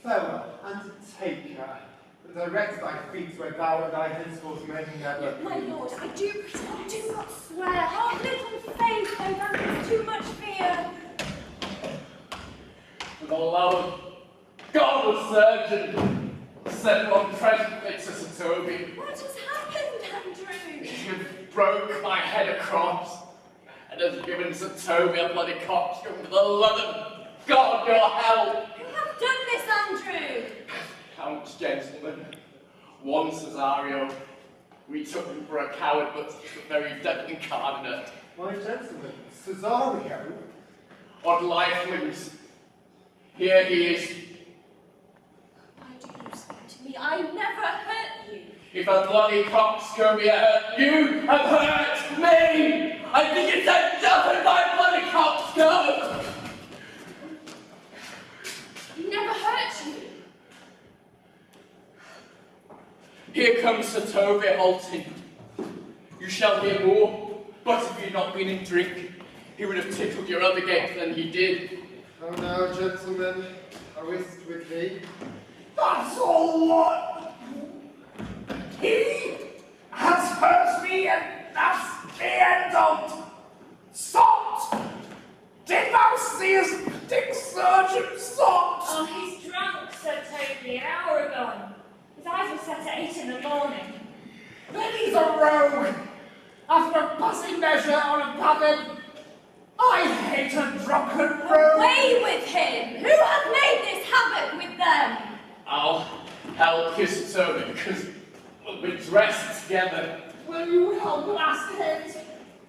Farewell, and take her, but direct thy feet where thou and I henceforth may never be. My lord, I do protest. Do not swear. Have little faith, though that is too much fear. For the love of God, a surgeon, send one presently to Sir Toby. What has happened, Andrew? You broke my head across, and has given Sir Toby a bloody coxcomb for the love of God, your help. Who hath done this, Andrew? Counts, gentlemen, one Cesario. We took him for a coward, but he's the very devil incarnate. My gentleman, Cesario? Odd lifelings. Here he is. Why do you say to me, I never hurt you? If a bloody coxcomb you hurt, you have hurt me! I think it's a nothing by bloody coxcomb! He never hurt you. Here comes Sir Toby halting. You shall hear more, but if you had not been in drink, he would have tickled your other gate than he did. How now, gentlemen, I whist with thee. That's all what? He has hurt me, and that's the end of. Sot! Did thou see his dick surgeon, Sot? Oh, he's drunk, Sir Toby, an hour ago. His eyes were set at 8 in the morning. Then he's a rogue. After a buzzing measure on a pattern, I hate a drunken rogue. Away with him! Who hath made this havoc with them? I'll help you, Sir Toby, because we'll be dressed together. Will you help last hit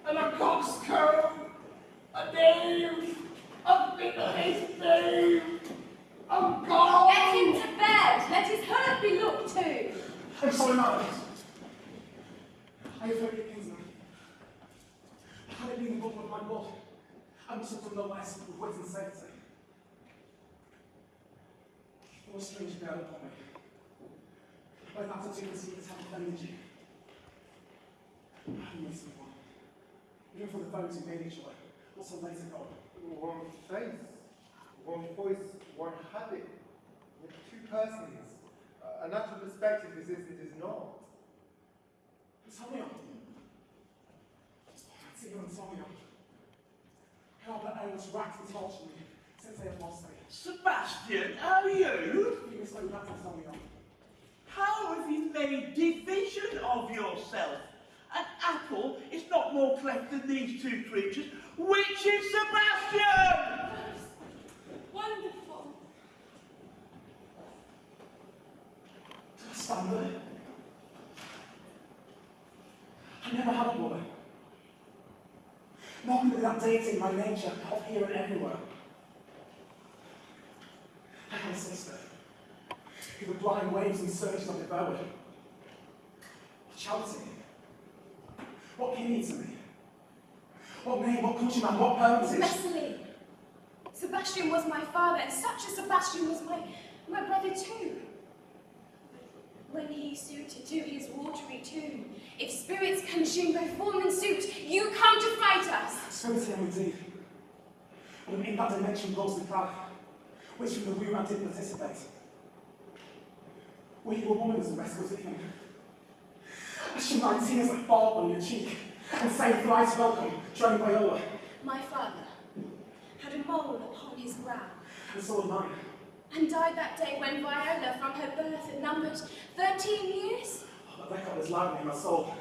and a coxcomb, a knave, a midnight knave, a god? Get him to bed. Let his hurt be looked to. I'm sorry, madam. I have heard your kinsman. Had it been involved with my blood, I must have done no less with wit and safety. There was strange bear upon me. By that attitude and secrets have offended you. I missed the one. Even for the foes who made each other, also later God. One face, one voice, one habit. With 2 persons. A natural perspective is this, it is not. Antonio! It's you, Antonio. How that I was racked and tortured me since I have lost thee. Sebastian, how are you? You must know that, Antonio. How have you made division of yourself? An apple is not more cleft than these 2 creatures. Which is Sebastian? Wonderful. Stand there. I never had a brother. Nor can that deity in my nature of here and everywhere. I had a sister, who the blind waves and surges of devoured. Charity. What kin needs to me? What name, what countryman, what parentage? Messerly. Sebastian was my father, and such a Sebastian was my brother too. When he suited to his watery tune, if spirits consume by form and suit, you come to fight us. Spirits here indeed. But in that dimension ghostly path, which from the womb I did participate. Were you a woman as the rest was even? I should my tears that fall on your cheek, and say thrice welcome, join Viola. My father had a mole upon his brow, And so did mine. and died that day when Viola from her birth had numbered 13 years. Oh, that record is loud in my soul.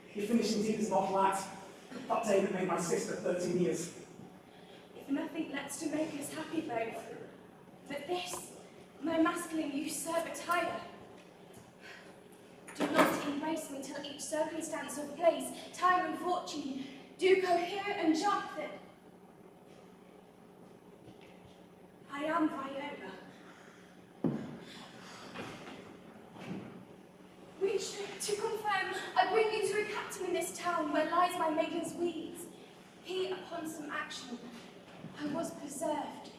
He finished indeed his mortal act, that day that made my sister 13 years. If nothing lets to make us happy both, but this, my masculine usurp attire. Do not embrace me till each circumstance of place, time and fortune do cohere and jot that I am Viola. Which, to confirm, I bring you to a captain in this town where lies my maiden's weeds. He, upon some action, I was preserved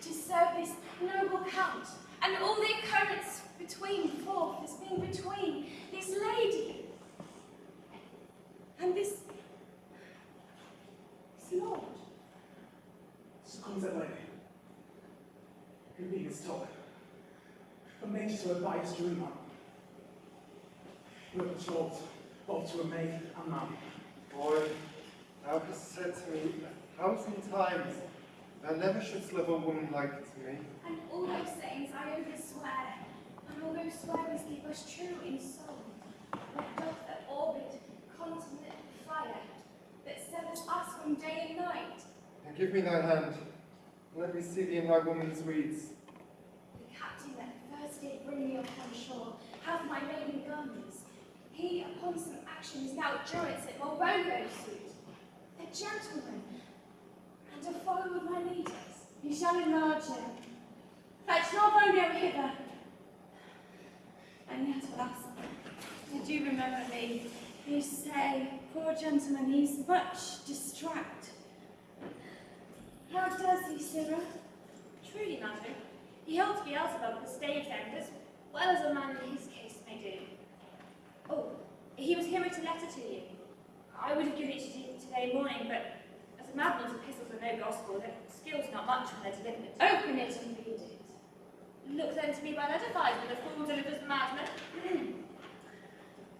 to serve this noble count, and all the occurrence between forth has been between this lady and this lord. So comes that lady, who being his talk, but made to a biased dreamer. You are betrothed, both to a maid and man. Boy, thou hast said to me 1,000 times, thou never shouldst love a woman like to me. And all those sayings I overswear, and all those swearings keep us true in soul. What doth that orbit, continent fire, that severs us from day and night? And give me thy hand, and let me see thee in thy woman's weeds. The captain that first did bring me upon shore, hath my maiden guns. He, upon some action, is now at durance at Morbogo suit. A gentleman, and a follower of my leaders. You shall enlarge him. Fetch Morbogo hither. And yet, alas, I do remember me. You say, poor gentleman, he's much distract. How does he, Sirrah? Truly, madam, he holds Beelzebub the stage end as well as a man in his case may do. Oh, he was here with a letter to you. I would have given it to you today morning, but as a madman's epistles are no gospel, their skill's not much when they're delivered. Open it and read it. Look then to me by letter five, when the fool delivers the madman.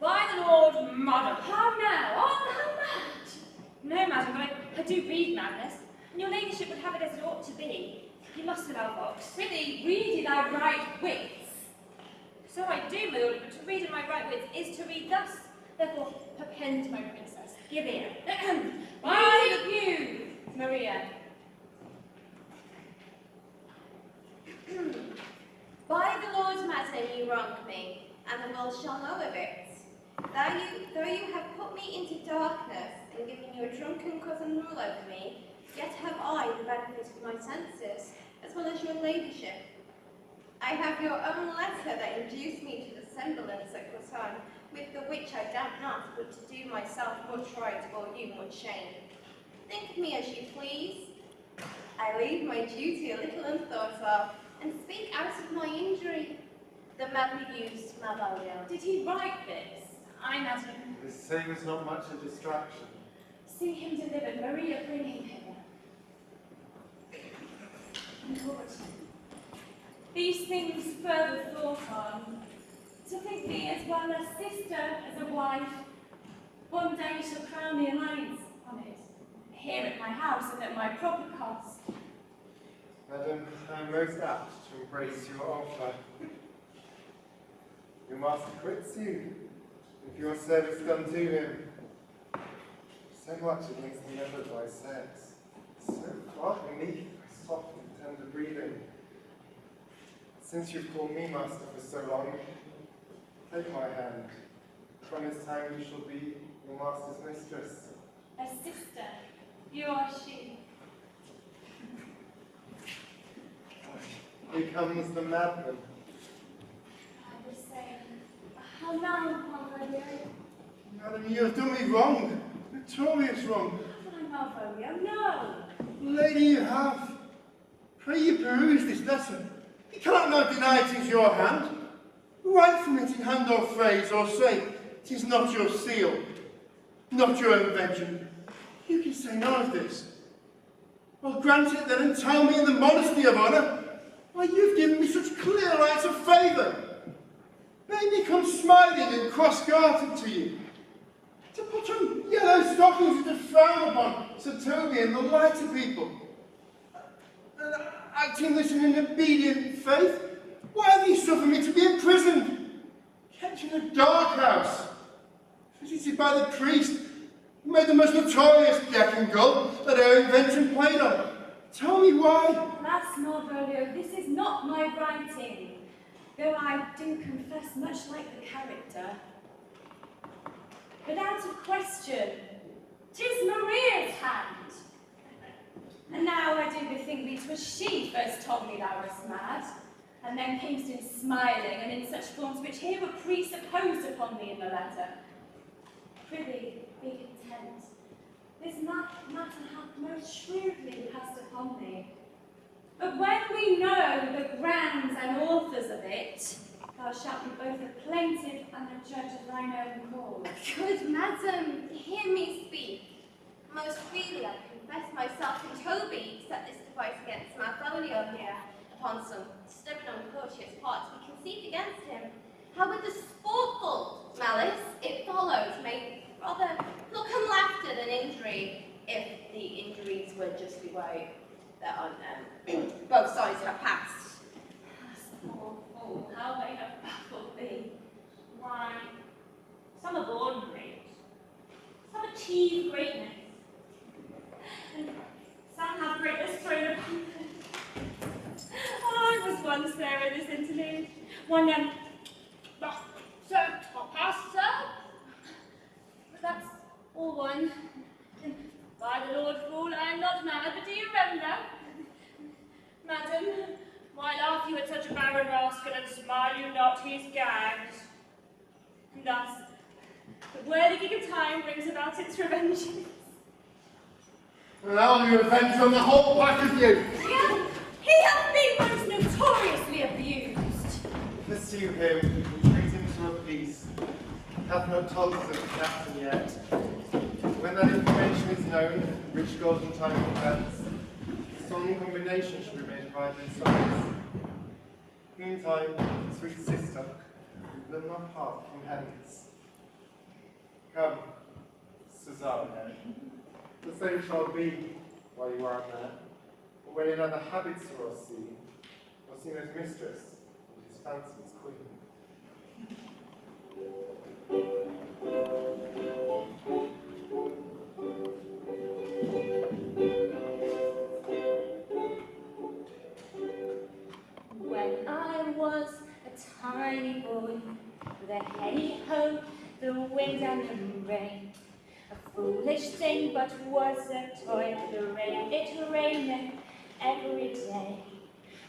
By the Lord, madam. How now? Oh, how mad! No, madam, but I do read madness, and your ladyship would have it as it ought to be. You must allow Vox. Prithee, read in our right wits. So I do, my lord, but to read in my right wits is to read thus. Therefore, perpend, my princess. Give ear. By you, Maria. By the Lord's matter you wrong me, and the world shall know of it. Though you have put me into darkness, and given your drunken cousin rule over me, yet have I the benefit of my senses, as well as your ladyship. I have your own letter that induced me to the semblance at Coton, with the which I doubt not, but to do myself much right or you much shame. Think of me as you please. I leave my duty a little unthought of, and speak out of my injury. The madly used Malvolio. Did he write this? I, madam. This savours not much a distraction. See him delivered. Maria, bring him hither. Lord, these things further thought on. To think me as well as sister, as a wife, one day shall crown the alliance on it, here at my house and at my proper cost. Madam, I am most apt to embrace your offer. Your master quits you, with your service done to him. So much against the measure of thy sex, so far beneath thy soft and tender breathing. Since you've called me master for so long, take my hand, From this time you shall be your master's mistress. A sister, you are she. Here comes the madman. I was saying, how now, Malvolio? Madam, you have done me wrong. Notorious wrong. Haven't I, Malvolio? No. Lady, you have. Pray you peruse this letter. You cannot now deny it is your hand. Write from it in hand or phrase, or say, it is not your seal, not your invention. You can say none of this. Well, grant it then, and tell me in the modesty of honour, why you've given me such clear lights of favour. Made me come smiling and cross-gartered to you. To put on yellow stockings and to frown upon Sir Toby and the lighter people. And acting this in an obedient faith, why have you suffered me to be imprisoned? Kept in a dark house, visited by the priest, who made the most notorious deck and gull that our invention played on. Tell me why. Alas, Malvolio, this is not my writing, though I do confess much like the character. But out of question, 'tis Maria's hand. And now I do bethink me 'twas she first told me thou wast mad, and then camest in smiling, and in such forms which here were presupposed upon thee in the letter. Prithee, be content. This matter hath most shrewdly passed upon thee. But when we know the grounds and authors of it, thou shalt be both a plaintiff and a judge of thine own cause. Good madam, hear me speak. Most freely I confess myself and Toby set this device against Malvolio here, upon some stubborn uncourteous plot to be conceived against him. How with the sportful malice it follows may rather look on laughter than injury, if the injuries were justly weighed that on both sides have passed. Poor fool, how they have baffled thee. Why, some are born great, some achieve greatness, and some have greatness thrown upon them. Oh, I was once there in this interlude. One, sir, not past, sir? But that's all one. And by the Lord, fool, I am not mad, but do you remember? Madam, why laugh you at such a barren rascal, and smile you not, he is gagged? And thus, the worthy gig of time brings about its revenges. And I'll be revenge on the whole pack of you. Yeah, he hath been most notoriously abused. Pursue him, entreat him to a peace. Hath not told us of the captain yet. When that information is known, which golden time presents, some combination should be made by the sons. Meantime, sweet sister, let not part from hence. Come, Suzanne, the same shall be while you are there, or when in other habits you are seen, or seen as mistress, and his fancy's queen. When I was a tiny boy, with a hey-ho, the wind and the rain, a foolish thing, but was a toy. The rain, it rained every day.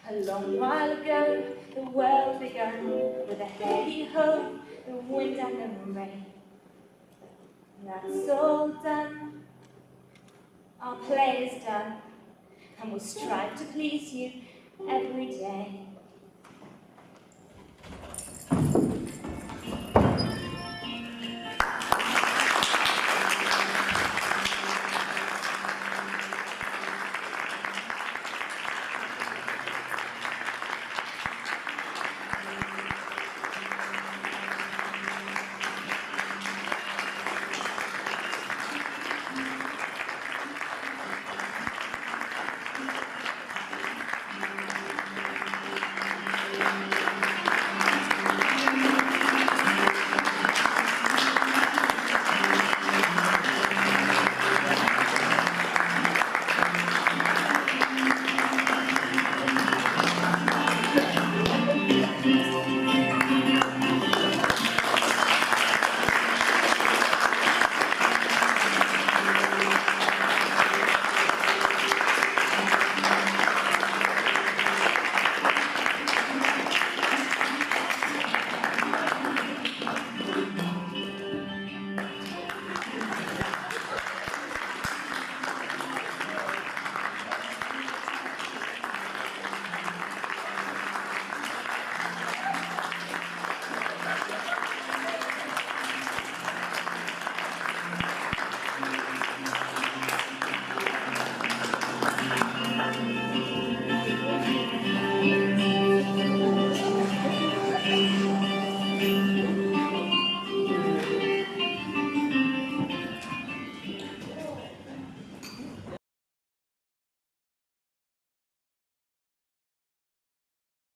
A long while ago, the world began with a hey-ho, the wind and the rain. That's all done. Our play is done, and we'll strive to please you every day.